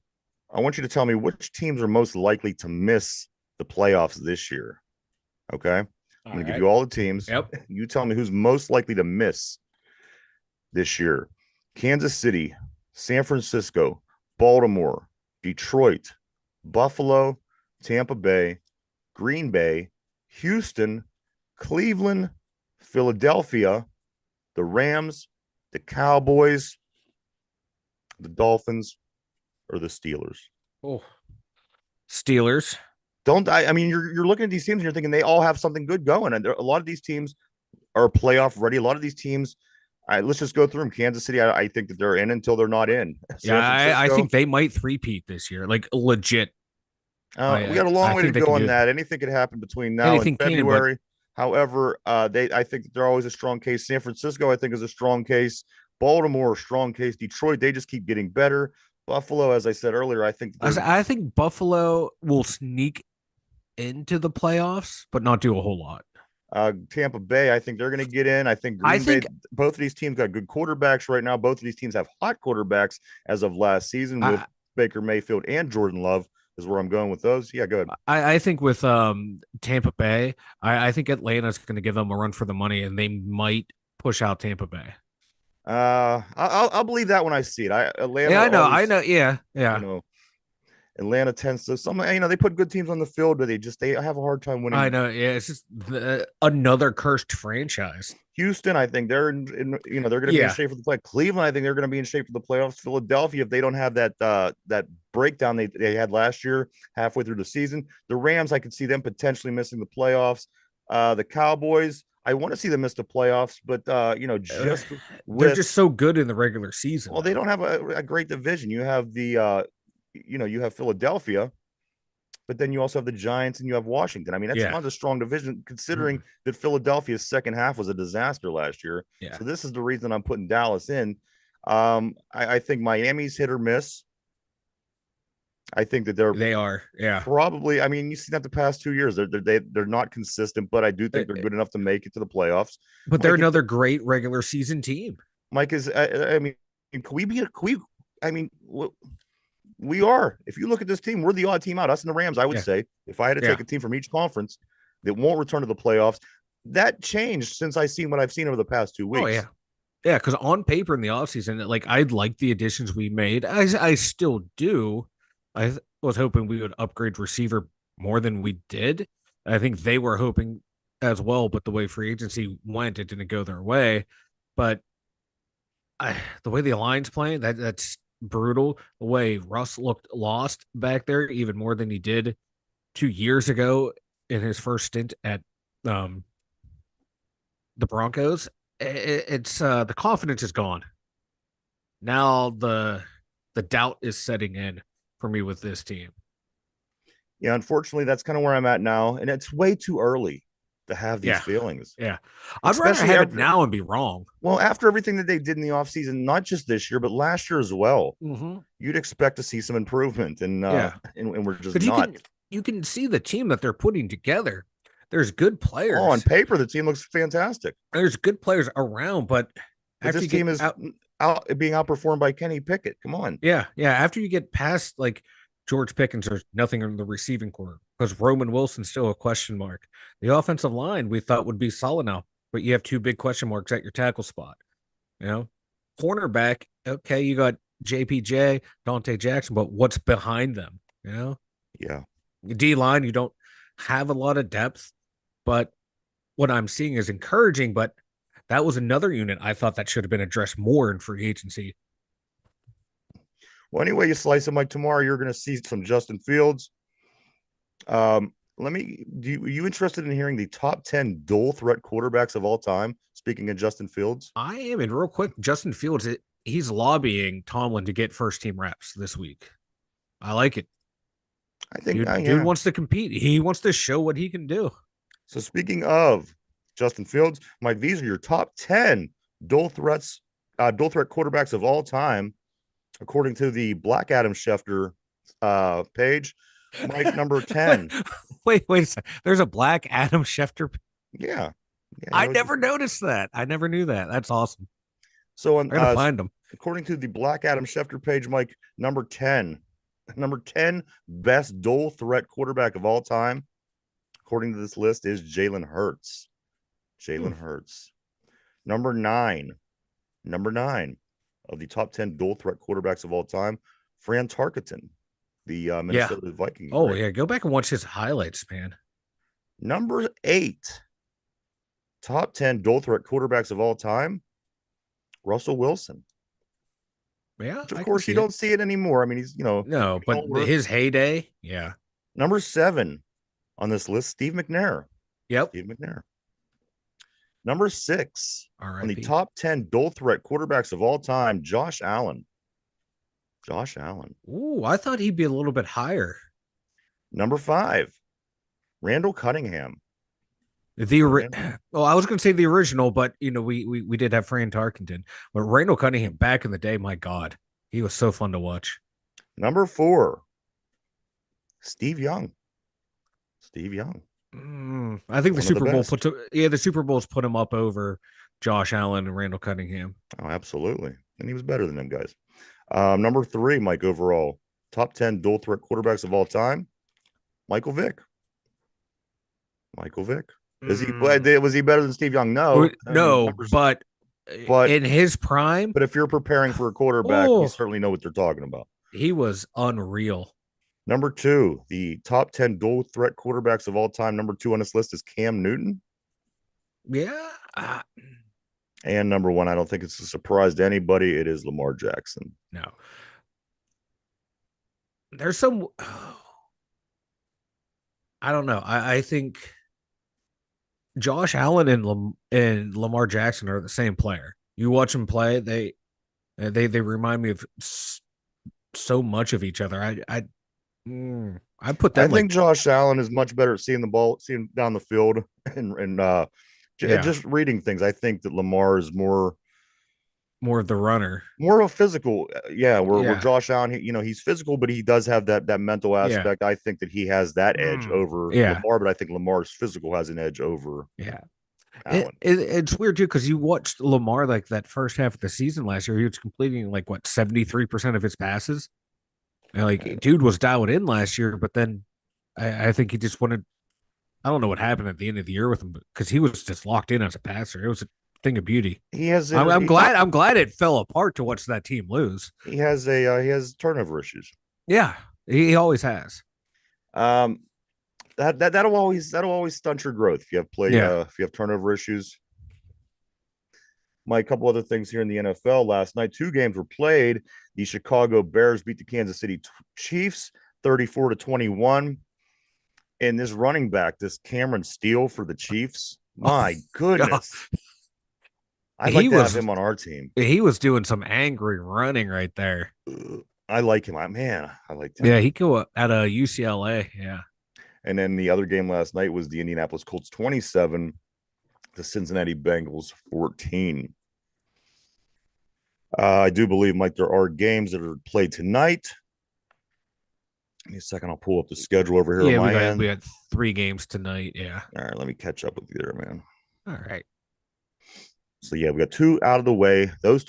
I want you to tell me which teams are most likely to miss the playoffs this year. Okay. I'm All going to give right. you all the teams. Yep. You tell me who's most likely to miss this year: Kansas City, San Francisco, Baltimore, Detroit, Buffalo, Tampa Bay, Green Bay, Houston, Cleveland, Philadelphia, the Rams, the Cowboys, the Dolphins, or the Steelers. Oh, Steelers. Don't I mean you're looking at these teams and you're thinking they all have something good going, and a lot of these teams are playoff ready. A lot of these teams, let's just go through them. Kansas City, I think that they're in until they're not in. Yeah, San I Francisco, think they might three-peat this year, like legit. we got a long I way to think they can go do on it. that. Anything could happen between now and Anything can, but February. However, I think that they're always a strong case. San Francisco, I think, is a strong case. Baltimore, a strong case. Detroit, they just keep getting better. Buffalo, as I said earlier, I think they're I think Buffalo will sneak into the playoffs, but not do a whole lot. Tampa Bay, I think they're going to get in. I think I Green Bay, think both of these teams got good quarterbacks right now. Both of these teams have hot quarterbacks as of last season with I Baker Mayfield and Jordan Love, is where I'm going with those. Yeah, go ahead. I think with Tampa Bay, I think Atlanta's going to give them a run for the money, and they might push out Tampa Bay. I'll believe that when I see it. Atlanta Yeah, I always, know. Yeah, you yeah. know, Atlanta tends to they put good teams on the field, but they have a hard time I winning. know. Yeah, it's just another cursed franchise. Houston, I think they're they're going to be in Yeah, shape for the play. Cleveland, I think they're going to be in shape for the playoffs. Philadelphia, if they don't have that breakdown they had last year halfway through the season, the Rams, I could see them potentially missing the playoffs. The Cowboys, I want to see them miss the playoffs, but Uh, just they're with just so good in the regular season, well, they though. don't have a great division. You have you have Philadelphia, but then you also have the Giants and you have Washington. I mean, that's Yeah, not a strong division considering Mm, that Philadelphia's second half was a disaster last year. yeah. So this is the reason I'm putting Dallas in. I think Miami's hit or miss. I think that they're They are. Yeah. probably. I mean, you see that the past 2 years, they're not consistent, but I do Uh, think they're good enough to make it to the playoffs. But they're Mike, another great regular season team. Mike is. I mean, can we be? Can we? I mean, we are. If you look at this team, we're the odd team out. Us and the Rams, I would Yeah. say, if I had to Yeah. take a team from each conference that won't return to the playoffs, that changed since I seen what I've seen over the past two Oh, weeks. yeah. Yeah. Because on paper in the offseason, like I like the additions we made. I still do. Was hoping we would upgrade receiver more than we did. I think they were hoping as well, but the way free agency went, it didn't go their way. But the way the Lions playing, that's brutal. The way Russ looked lost back there, even more than he did 2 years ago in his first stint at um, the Broncos. It's the confidence is gone. Now the doubt is setting in for me with this team. Yeah, unfortunately, that's kind of where I'm at now, and it's way too early to have these Yeah. feelings, Yeah. I'd rather especially have it after now and be wrong. after everything that they did in the offseason, not just this year, but last year as well. Mm-hmm. You'd expect to see some improvement, and Yeah. and we're just Because you not. can you can see the team that they're putting together. There's good Oh, on players. paper, the team looks fantastic. There's good players around, but But after this you get team is out, being outperformed by Kenny Pickett. Come on. yeah, after you get past like George Pickens, there's nothing in the receiving core because Roman Wilson's still a question mark. The offensive line we thought would be solid now, but you have two big question marks at your tackle spot. You know, cornerback, okay, you got JPJ, Dante Jackson, but what's behind them? You know, Yeah. D line, you don't have a lot of depth, but what I'm seeing is encouraging. But that was another unit I thought that should have been addressed more in free agency. Well, anyway, you slice it, Mike. Tomorrow, you're going to see some Justin Fields. Let me. Are you interested in hearing the top 10 dual threat quarterbacks of all time? Speaking of Justin Fields, I am, and real quick, Justin Fields, he's lobbying Tomlin to get first team reps this week. I like it. I think, Dude yeah. wants to compete. He wants to show what he can do. So speaking of Justin Fields, Mike, these are your top 10 dual threats, dual threat quarterbacks of all time, according to the Black Adam Schefter page. Mike, number 10. Wait a second. There's a black Adam Schefter. Yeah. Yeah. I never noticed that. I never knew that. That's awesome. So I gotta find him. according to the Black Adam Schefter page, Mike, number 10. Number 10 best dual threat quarterback of all time, according to this list, is Jalen Hurts. Jalen Hurts. Number nine of the top 10 dual threat quarterbacks of all time, Fran Tarkenton, the Minnesota Vikings. Oh, yeah. Go back and watch his highlights, man. Number 8, top 10 dual threat quarterbacks of all time, Russell Wilson. Yeah. Which, of course, you don't see it anymore. I mean, he's, no, but his heyday. Yeah. Number 7 on this list, Steve McNair. Yep. Steve McNair. Number 6 on the R.I.P. top 10 dual threat quarterbacks of all time, Josh Allen. Josh Allen. Ooh, I thought he'd be a little bit higher. Number 5, Randall Cunningham. Well, I was going to say the original, but we did have Fran Tarkenton, but Randall Cunningham back in the day, my God, he was so fun to watch. Number 4, Steve Young. Steve Young. I think the Super Bowl the Super Bowl's put him up over Josh Allen and Randall Cunningham. Oh, absolutely, and he was better than them guys. Number 3, Mike, overall top 10 dual threat quarterbacks of all time, Michael Vick. Michael Vick. Was he better than Steve Young? No, no, but in his prime. But if you're preparing for a quarterback, you certainly know what they're talking about. He was unreal. Number 2, the top 10 dual threat quarterbacks of all time. Number 2 on this list is Cam Newton. Yeah. And number 1, I don't think it's a surprise to anybody. It is Lamar Jackson. No. There's some. I don't know. I think Josh Allen and Lamar Jackson are the same player. You watch them play, they remind me of so much of each other. I put them. I think Josh Allen is much better at seeing the ball, seeing down the field, and just reading things. I think that Lamar is more of the runner, more of a physical. Where Josh Allen, he's physical, but he does have that mental aspect. I think that he has that edge over Lamar, but I think Lamar's physical has an edge over. Yeah. It's weird too because you watched Lamar like that first half of the season last year. He was completing 73% of his passes. And, dude was dialed in last year, but then I think he just wanted. I don't know what happened at the end of the year with him because he was just locked in as a passer. It was a thing of beauty. I'm glad it fell apart to watch that team lose. He has turnover issues. Yeah, he always has. That'll always stunt your growth if you have if you have turnover issues. My couple other things here in the NFL last night. 2 games were played. The Chicago Bears beat the Kansas City Chiefs 34-21. And this running back, this Cameron Steele for the Chiefs, my goodness. I'd like to have him on our team. He was doing some angry running right there. I like him. I like him. Yeah, he go out of UCLA. Yeah. And then the other game last night was the Indianapolis Colts 27, the Cincinnati Bengals 14. I do believe, Mike, there are games that are played tonight. Give me a second. I'll pull up the schedule over here on Yeah, my we end. got 3 games tonight. Yeah. All right, let me catch up with you there, man. All right. So yeah, we got 2 out of the way. Those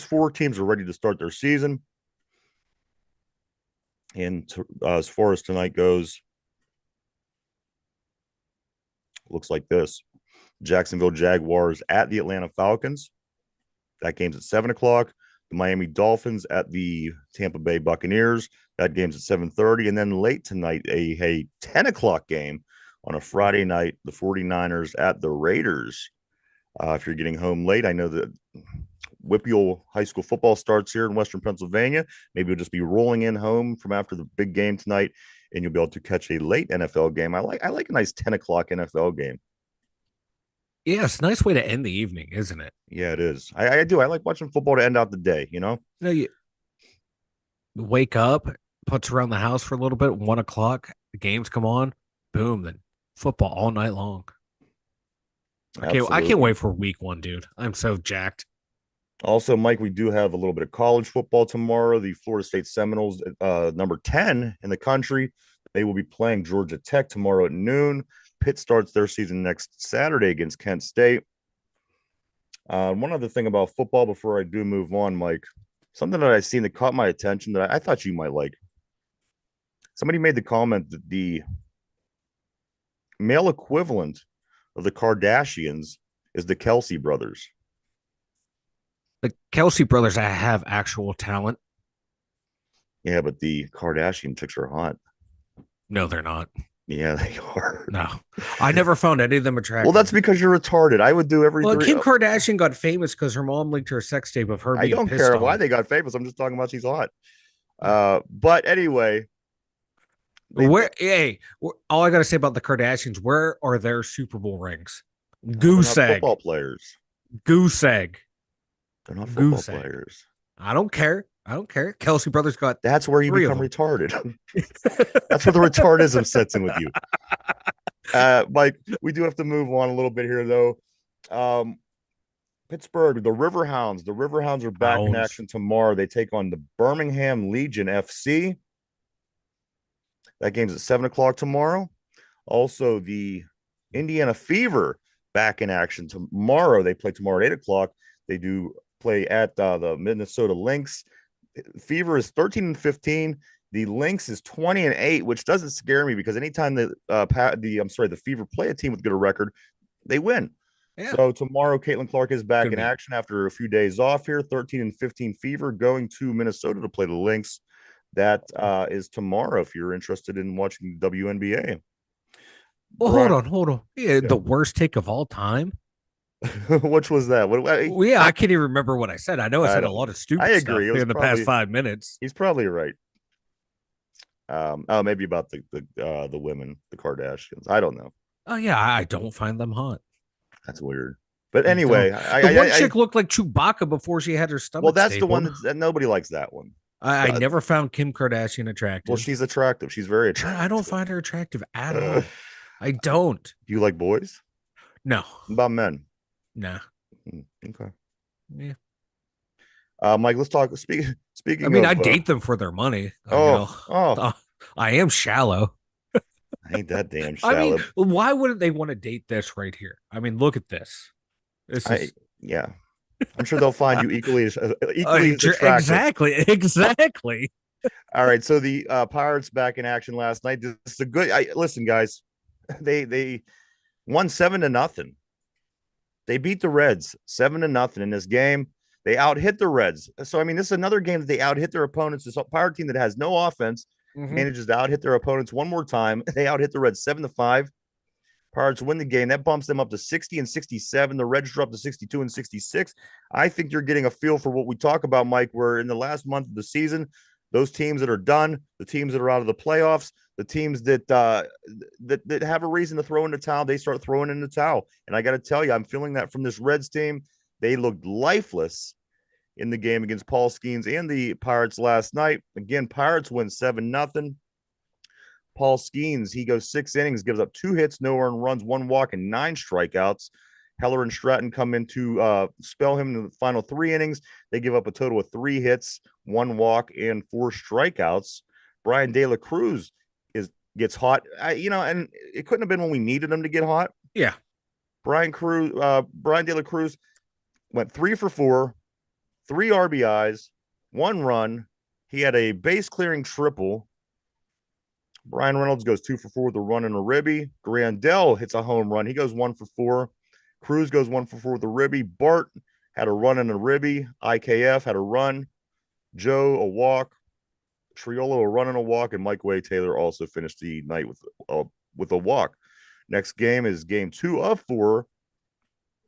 4 teams are ready to start their season. And as far as tonight goes, looks like this: Jacksonville Jaguars at the Atlanta Falcons. That game's at 7 o'clock. The Miami Dolphins at the Tampa Bay Buccaneers. That game's at 7:30. And then late tonight, a 10 o'clock game on a Friday night, the 49ers at the Raiders. If you're getting home late, I know that Whippeal High School football starts here in Western Pennsylvania. Maybe you'll just be rolling in home from after the big game tonight, and you'll be able to catch a late NFL game. I like a nice 10 o'clock NFL game. Yeah, it's a nice way to end the evening, isn't it? Yeah, it is. I do. I like watching football to end out the day. You wake up, putz around the house for a little bit, 1 o'clock, the games come on, boom, then football all night long. I can't wait for week 1, dude. I'm so jacked. Also, Mike, we do have a little bit of college football tomorrow. The Florida State Seminoles, number 10 in the country, they will be playing Georgia Tech tomorrow at noon. Pitt starts their season next Saturday against Kent State. One other thing about football before I do move on, Mike, something that I seen that caught my attention that I thought you might like. Somebody made the comment that the male equivalent of the Kardashians is the Kelsey brothers. The Kelsey brothers have actual talent. Yeah, but the Kardashian chicks are hot. No, they're not. Yeah, they are. No, I never found any of them attractive. Well, that's because you're retarded. I would do every. Well, Kim Kardashian got famous because her mom leaked her sex tape of her being. I don't care why they got famous. I'm just talking about she's hot. But anyway, all I got to say about the Kardashians, where are their Super Bowl rings? Goose egg. Football players. Goose egg. They're not football players. I don't care. Kelsey brothers got. That's where you become retarded. That's where the retardism sets in with you. Mike, we do have to move on a little bit here, though. Pittsburgh, the Riverhounds. The Riverhounds are back in action tomorrow. They take on the Birmingham Legion FC. That game's at 7 o'clock tomorrow. Also, the Indiana Fever back in action tomorrow. They play tomorrow at 8 o'clock. They do play at the Minnesota Lynx. Fever is 13-15. The Lynx is 20-8, which doesn't scare me because anytime the Fever play a team with good record, they win. Yeah. So tomorrow, Caitlin Clark is back in action after a few days off here. 13-15 Fever going to Minnesota to play the Lynx. That is tomorrow if you're interested in watching the WNBA. Well, hold on. Yeah, the worst take of all time. Which was that? I can't even remember what I said. I know I said a lot of stupid stuff in the past 5 minutes. He's probably right. Maybe about the women, the Kardashians. I don't know. Oh yeah, I don't find them hot. That's weird. But anyway, one chick looked like Chewbacca before she had her stomach. Well, that's the one that nobody likes. That one. I never found Kim Kardashian attractive. Well, she's attractive. She's very attractive. I don't find her attractive at all. I don't. Do you like boys? No. What about men? Nah. Okay. Yeah. Mike, let's talk. Speaking. I mean, I date them for their money. I am shallow. I ain't that damn shallow. I mean, why wouldn't they want to date this right here? I mean, look at this. Yeah. I'm sure they'll find you equally as attractive. Exactly. All right. So the Pirates back in action last night. This is a good. Listen, guys. They won 7-0. They beat the Reds 7-0 in this game. They out-hit the Reds. So, I mean, this is another game that they out-hit their opponents. This Pirate team that has no offense manages to out-hit their opponents one more time. They out-hit the Reds 7-5. Pirates win the game. That bumps them up to 60-67. The Reds drop to 62-66. I think you're getting a feel for what we talk about, Mike, where in the last month of the season, those teams that are done, the teams that are out of the playoffs, the teams that have a reason to throw in the towel, they start throwing in the towel. And I got to tell you, I'm feeling that from this Reds team. They looked lifeless in the game against Paul Skeens and the Pirates last night. Again, Pirates win 7-0. Paul Skeens, he goes 6 innings, gives up 2 hits, no earned runs, 1 walk, and 9 strikeouts. Heller and Stratton come in to spell him in the final 3 innings. They give up a total of 3 hits, 1 walk, and 4 strikeouts. Brian De La Cruz gets hot. And it couldn't have been when we needed him to get hot. Yeah. Brian De La Cruz went 3 for 4, 3 RBIs, 1 run. He had a base clearing triple. Brian Reynolds goes 2 for 4 with a run and a ribby. Grandel hits a home run. He goes 1 for 4. Cruz goes 1 for 4 with a ribby. Bart had a run and a ribby. IKF had a run. Joe a walk. Triolo a run and a walk, and Mike Way Taylor also finished the night with a walk. Next game is game 2 of 4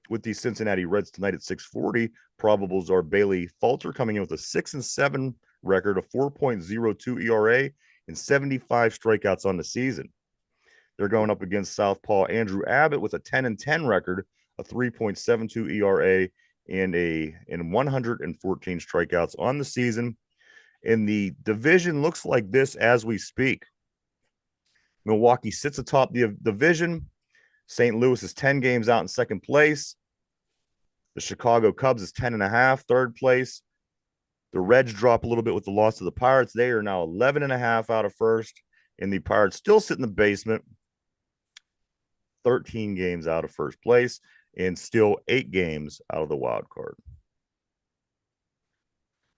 with the Cincinnati Reds tonight at 6:40. Probables are Bailey Falter coming in with a 6-7 record, a 4.02 ERA, and 75 strikeouts on the season. They're going up against Southpaw Andrew Abbott with a 10-10 record, a 3.72 ERA, and 114 strikeouts on the season. And the division looks like this as we speak. Milwaukee sits atop the division. St. Louis is 10 games out in second place. The Chicago Cubs is 10.5, third place. The Reds drop a little bit with the loss of the Pirates. They are now 11.5 out of first. And the Pirates still sit in the basement, 13 games out of first place, and still 8 games out of the wild card.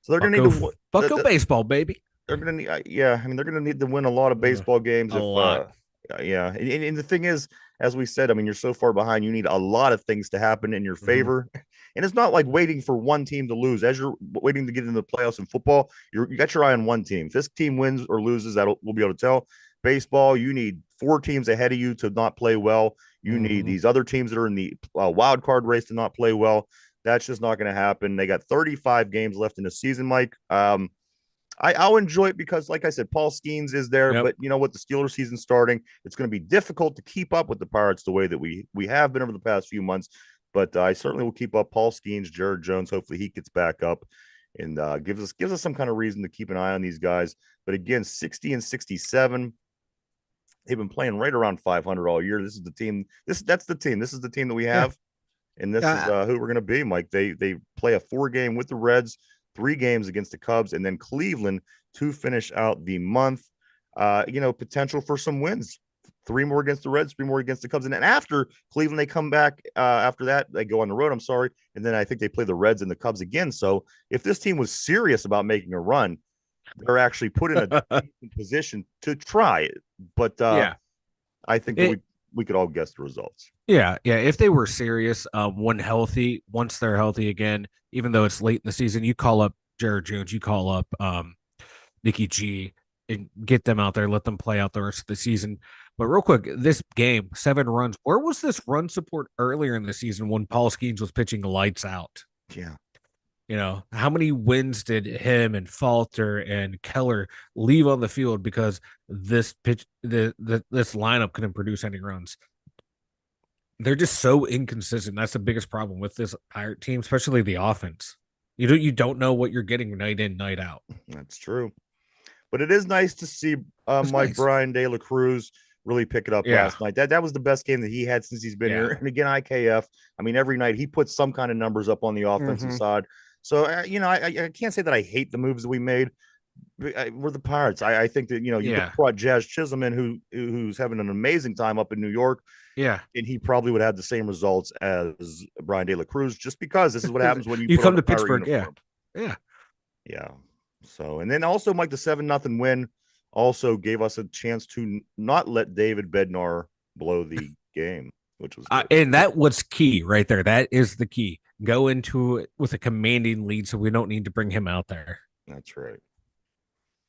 So they're going to need to Bucko baseball, baby. They're going to need, they're going to need to win a lot of baseball games. A lot. And the thing is, as we said, I mean, you're so far behind. You need a lot of things to happen in your favor. And it's not like waiting for one team to lose. As you're waiting to get into the playoffs in football, you got your eye on one team. If this team wins or loses, we'll be able to tell. Baseball, you need 4 teams ahead of you to not play well. You need these other teams that are in the wild card race to not play well. That's just not going to happen. They got 35 games left in the season, Mike. I'll enjoy it because, like I said, Paul Skeens is there. Yep. But you know what? The Steelers season starting, it's going to be difficult to keep up with the Pirates the way that we have been over the past few months. But I certainly will keep up Paul Skeens, Jared Jones. Hopefully he gets back up and gives us some kind of reason to keep an eye on these guys. But again, 60-67. They've been playing right around 500 all year. This is the team. That's the team. This is the team that we have. Yeah. And this is who we're going to be, Mike. They play a 4-game with the Reds, 3 games against the Cubs, and then Cleveland to finish out the month. Potential for some wins. 3 more against the Reds, 3 more against the Cubs. And then after Cleveland, they come back after that. They go on the road, I'm sorry. And then I think they play the Reds and the Cubs again. So if this team was serious about making a run, they're actually put in a position to try it. But I think that we could all guess the results. Yeah. If they were serious, once they're healthy again, even though it's late in the season, you call up Jared Jones, you call up Nikki G, and get them out there, let them play out the rest of the season. But real quick, this game, 7 runs. Where was this run support earlier in the season when Paul Skeens was pitching lights out? Yeah. How many wins did him and Falter and Keller leave on the field because this lineup couldn't produce any runs? They're just so inconsistent. That's the biggest problem with this Pirate team, especially the offense. You don't know what you're getting night in, night out. That's true. But it is nice to see Brian De La Cruz really pick it up last night. That was the best game that he had since he's been here. And again, IKF, I mean, every night he puts some kind of numbers up on the offensive side. So, I can't say that I hate the moves that we made. We're the Pirates. I think that, you brought Jazz Chisholm in who's having an amazing time up in New York. Yeah. And he probably would have the same results as Brian De La Cruz just because this is what happens when you come to Pittsburgh. Yeah. So, and then also, Mike, the 7-0 win also gave us a chance to not let David Bednar blow the game, which was and that was key right there. That is the key. Go into it with a commanding lead so we don't need to bring him out there. That's right. You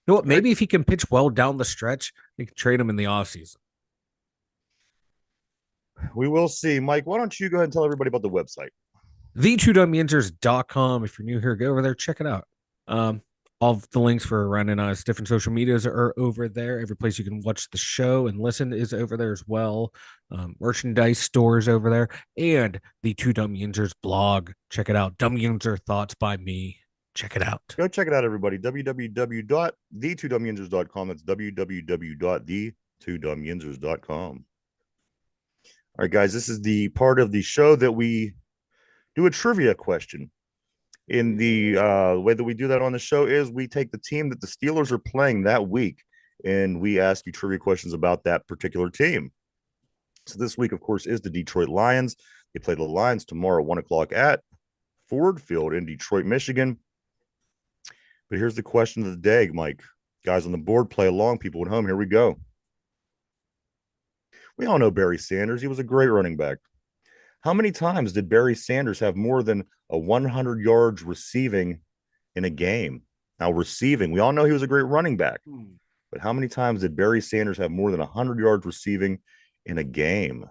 know what? Maybe if he can pitch well down the stretch, we can trade him in the offseason. We will see. Mike, why don't you go ahead and tell everybody about the website? The2dumbyinjers.com. If you're new here, go over there, check it out. All of the links for Ryan and I's different social medias are over there. Every place you can watch the show and listen is over there as well. Merchandise stores over there. And the 2 Dummy Injers blog. Check it out. Dummy Injure Thoughts by me. Check it out. Go check it out, everybody. www.the2dumbyinsers.com. That's www.the2dumbyinsers.com. All right, guys, this is the part of the show that we do a trivia question. In the way that we do that on the show is we take the team that the Steelers are playing that week, and we ask you trivia questions about that particular team. So this week, of course, is the Detroit Lions. They play the Lions tomorrow at 1 o'clock at Ford Field in Detroit, Michigan. But here's the question of the day, Mike. Guys on the board, play along. People at home, here we go. We all know Barry Sanders. He was a great running back. How many times did Barry Sanders have more than a 100 yards receiving in a game? Now, receiving, we all know he was a great running back, but how many times did Barry Sanders have more than 100 yards receiving in a game?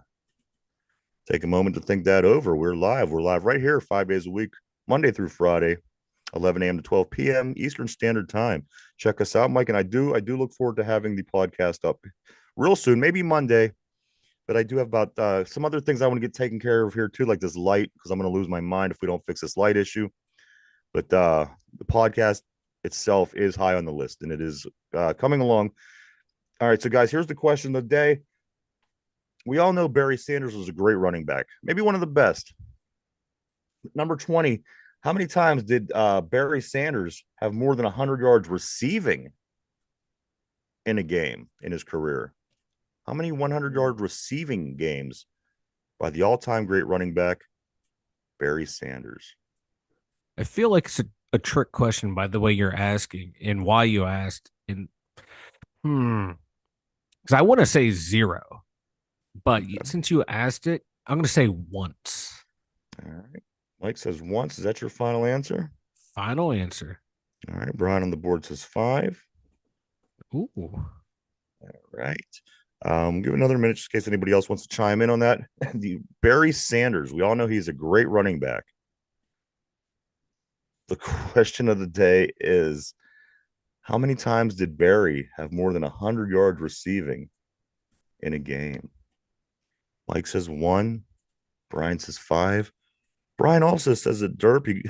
Take a moment to think that over. We're live. We're live right here 5 days a week, Monday through Friday, 11 a.m. to 12 p.m. Eastern Standard Time. Check us out, Mike, and I do look forward to having the podcast up real soon, maybe Monday. But I do have about some other things I want to get taken care of here too, like this light, because I'm going to lose my mind if we don't fix this light issue. But the podcast itself is high on the list, and it is coming along. All right, so guys, here's the question of the day. We all know Barry Sanders was a great running back, maybe one of the best. Number 20, how many times did Barry Sanders have more than 100 yards receiving in a game in his career? How many 100-yard receiving games by the all-time great running back, Barry Sanders? I feel like it's a trick question by the way you're asking and why you asked. And because I want to say 0, but since you asked it, I'm going to say once. All right. Mike says once. Is that your final answer? Final answer. All right. Brian on the board says 5. Ooh. All right. Give another minute just in case anybody else wants to chime in on that. The Barry Sanders, we all know he's a great running back. The question of the day is, how many times did Barry have more than 100 yards receiving in a game? Mike says 1. Brian says 5. Brian also says that Derpy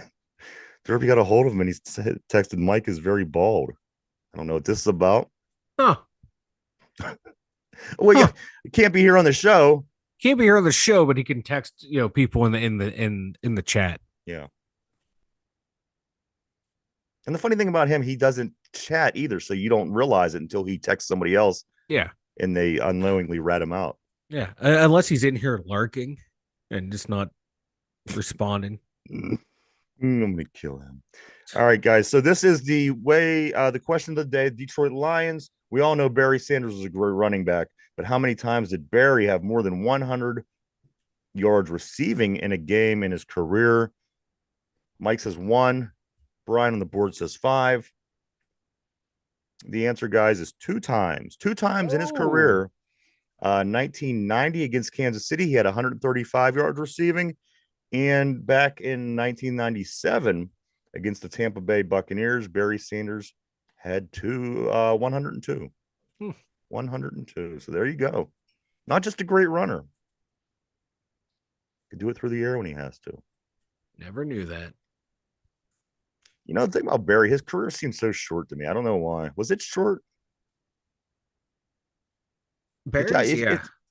got a hold of him and he texted Mike is very bald. I don't know what this is about. Huh. Well, yeah, he can't be here on the show. Can't be here on the show, but he can text people in the chat. Yeah. And the funny thing about him, he doesn't chat either, so you don't realize it until he texts somebody else. Yeah. And they unknowingly rat him out. Yeah, unless he's in here lurking and just not responding. I'm gonna kill him. All right, guys. So this is the way. The question of the day: Detroit Lions. We all know Barry Sanders was a great running back, but how many times did Barry have more than 100 yards receiving in a game in his career? Mike says 1. Brian on the board says 5. The answer, guys, is 2 times. 2 times in his career. 1990 against Kansas City, he had 135 yards receiving. And back in 1997 against the Tampa Bay Buccaneers, Barry Sanders had 102. 102. So there you go. Not just a great runner. Could do it through the air when he has to. Never knew that. You know, the thing about Barry, his career seems so short to me. I don't know why. Was it short? Barry's,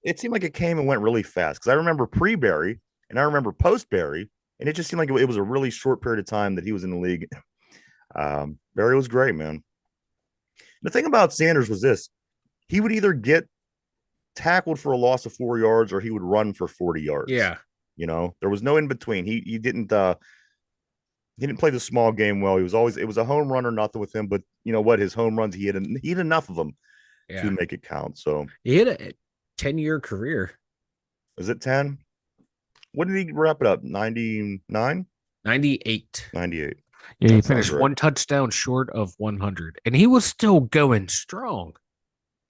it seemed like it came and went really fast because I remember pre-Barry and I remember post-Barry, and it just seemed like it was a really short period of time that he was in the league. Barry was great, man. The thing about Sanders was this: he would either get tackled for a loss of 4 yards or he would run for 40 yards. Yeah. There was no in between. He didn't play the small game well. It was a home run or nothing with him, but you know what? His home runs, he had enough of them to make it count. So he had a 10-year career. Is it 10? What did he wrap it up? 99? 98. 98. Yeah, he finished one touchdown short of 100, and he was still going strong.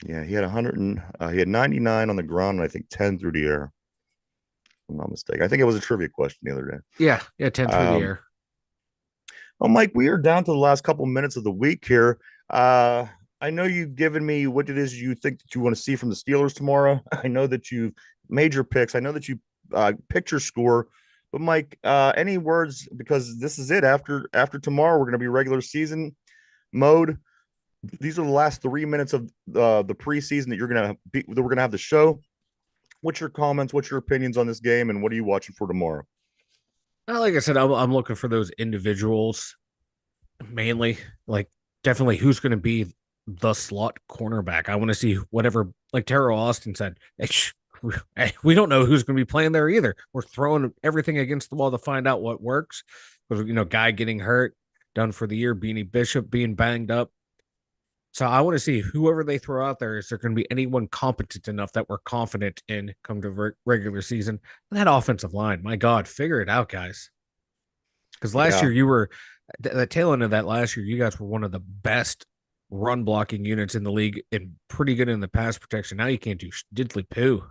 Yeah, he had 100 he had 99 on the ground and I think 10 through the air. If I'm not mistaken. I think it was a trivia question the other day. Yeah, 10 through the air. Well, Mike, we are down to the last couple minutes of the week here. I know you've given me what it is you think that you want to see from the Steelers tomorrow. I know that you've made your picks. I know that you picked your score. But Mike, any words, because this is it. After tomorrow, we're going to be regular season mode. These are the last 3 minutes of the preseason that we're going to have the show. What's your comments? What's your opinions on this game, and what are you watching for tomorrow? Like I said, I'm looking for those individuals mainly. Like definitely who's going to be the slot cornerback. I want to see whatever, like Terrell Austin said. Hey, we don't know who's going to be playing there either. We're throwing everything against the wall to find out what works. Because guy getting hurt, done for the year. Beanie Bishop being banged up. So I want to see whoever they throw out there. Is there going to be anyone competent enough that we're confident in come to regular season? And that offensive line, my God, figure it out, guys. Because last Yeah, year you were the tail end of that last year, you guys were one of the best run blocking units in the league and pretty good in the pass protection. Now you can't do diddly poo.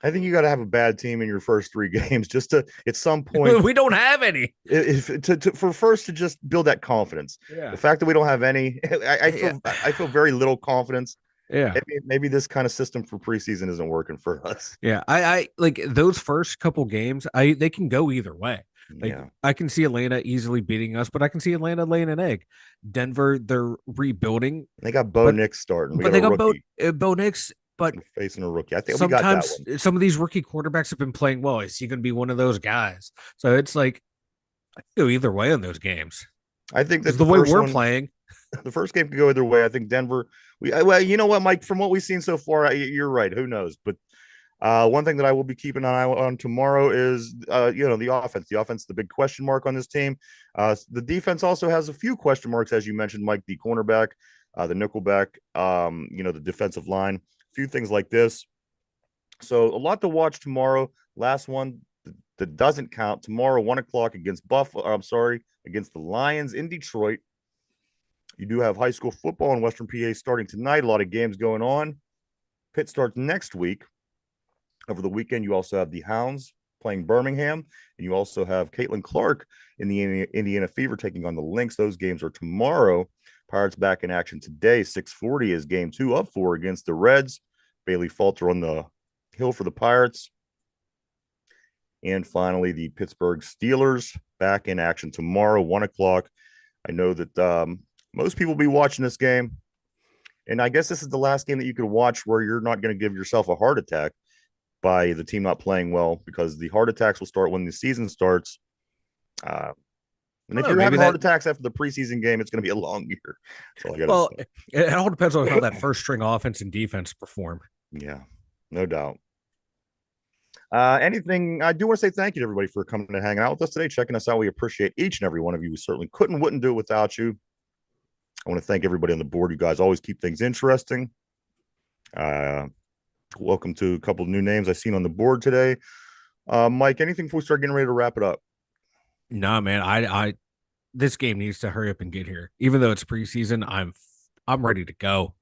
I think you got to have a bad team in your first three games just to, at some point, We don't have any. if for first to just build that confidence. The Yeah. fact that we don't have any, Yeah. I feel very little confidence. Yeah. Maybe this kind of system for preseason isn't working for us. Yeah. I like those first couple games, they can go either way. Like Yeah, I can see Atlanta easily beating us, but I can see Atlanta laying an egg. Denver, they're rebuilding, they got Bo but Nix starting. We but got a they got rookie. Bo Nix. But We're facing a rookie. I think we got that sometimes one. some of these rookie quarterbacks have been playing well. Is he going to be one of those guys? So it's like I can go either way in those games I think that because the way we're one, playing. the first game could go either way. I think Denver. Well, you know what, Mike? From what we've seen so far, you're right. Who knows? But one thing that I will be keeping an eye on tomorrow is, the offense. The offense, the big question mark on this team. The defense also has a few question marks, as you mentioned, Mike. The cornerback, the nickelback, the defensive line, a few things like this. So a lot to watch tomorrow. Last one that doesn't count tomorrow, 1 o'clock against Buffalo. I'm sorry, against the Lions in Detroit. You do have high school football in Western PA starting tonight. A lot of games going on. Pitt starts next week. Over the weekend, you also have the Hounds playing Birmingham, and you also have Caitlin Clark in the Indiana Fever taking on the Lynx. Those games are tomorrow. Pirates back in action today. 6:40 is game 2 of 4 against the Reds. Bailey Falter on the hill for the Pirates. And finally, the Pittsburgh Steelers back in action tomorrow, 1 o'clock. I know that most people will be watching this game. And I guess this is the last game that you could watch where you're not going to give yourself a heart attack by the team not playing well, because the heart attacks will start when the season starts. And I if don't know. you're Maybe having heart that. attacks after the preseason game, it's going to be a long year. That's all I got to Well, say. it all depends on how that first string offense and defense perform. Yeah, no doubt. Anything I do want to say thank you to everybody for coming and hanging out with us today, checking us out. We appreciate each and every one of you. We certainly wouldn't do it without you. I want to thank everybody on the board. You guys always keep things interesting. Welcome to a couple of new names I've seen on the board today. Mike, anything before we start getting ready to wrap it up? Nah, man, I this game needs to hurry up and get here. Even though it's preseason, I'm ready to go.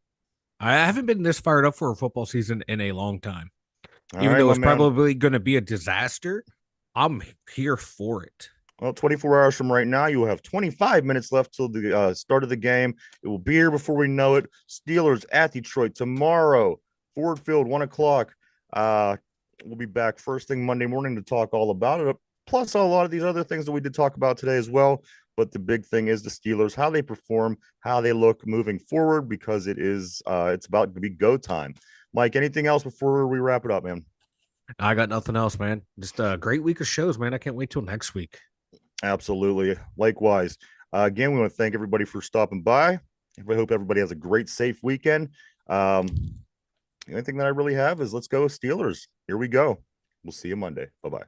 I haven't been this fired up for a football season in a long time. All Even right, though my it's man. probably going to be a disaster, I'm here for it. Well, 24 hours from right now, you will have 25 minutes left till the start of the game. It will be here before we know it. Steelers at Detroit tomorrow, Ford Field, 1 o'clock. We'll be back first thing Monday morning to talk all about it, plus a lot of these other things that we did talk about today as well. But the big thing is the Steelers, how they perform, how they look moving forward, because it's about to be go time. Mike, anything else before we wrap it up, man? I got nothing else, man. Just a great week of shows, man. I can't wait till next week. Absolutely. Likewise. Again, we want to thank everybody for stopping by. I hope everybody has a great, safe weekend. The only thing that I really have is let's go Steelers. Here we go. We'll see you Monday. Bye bye.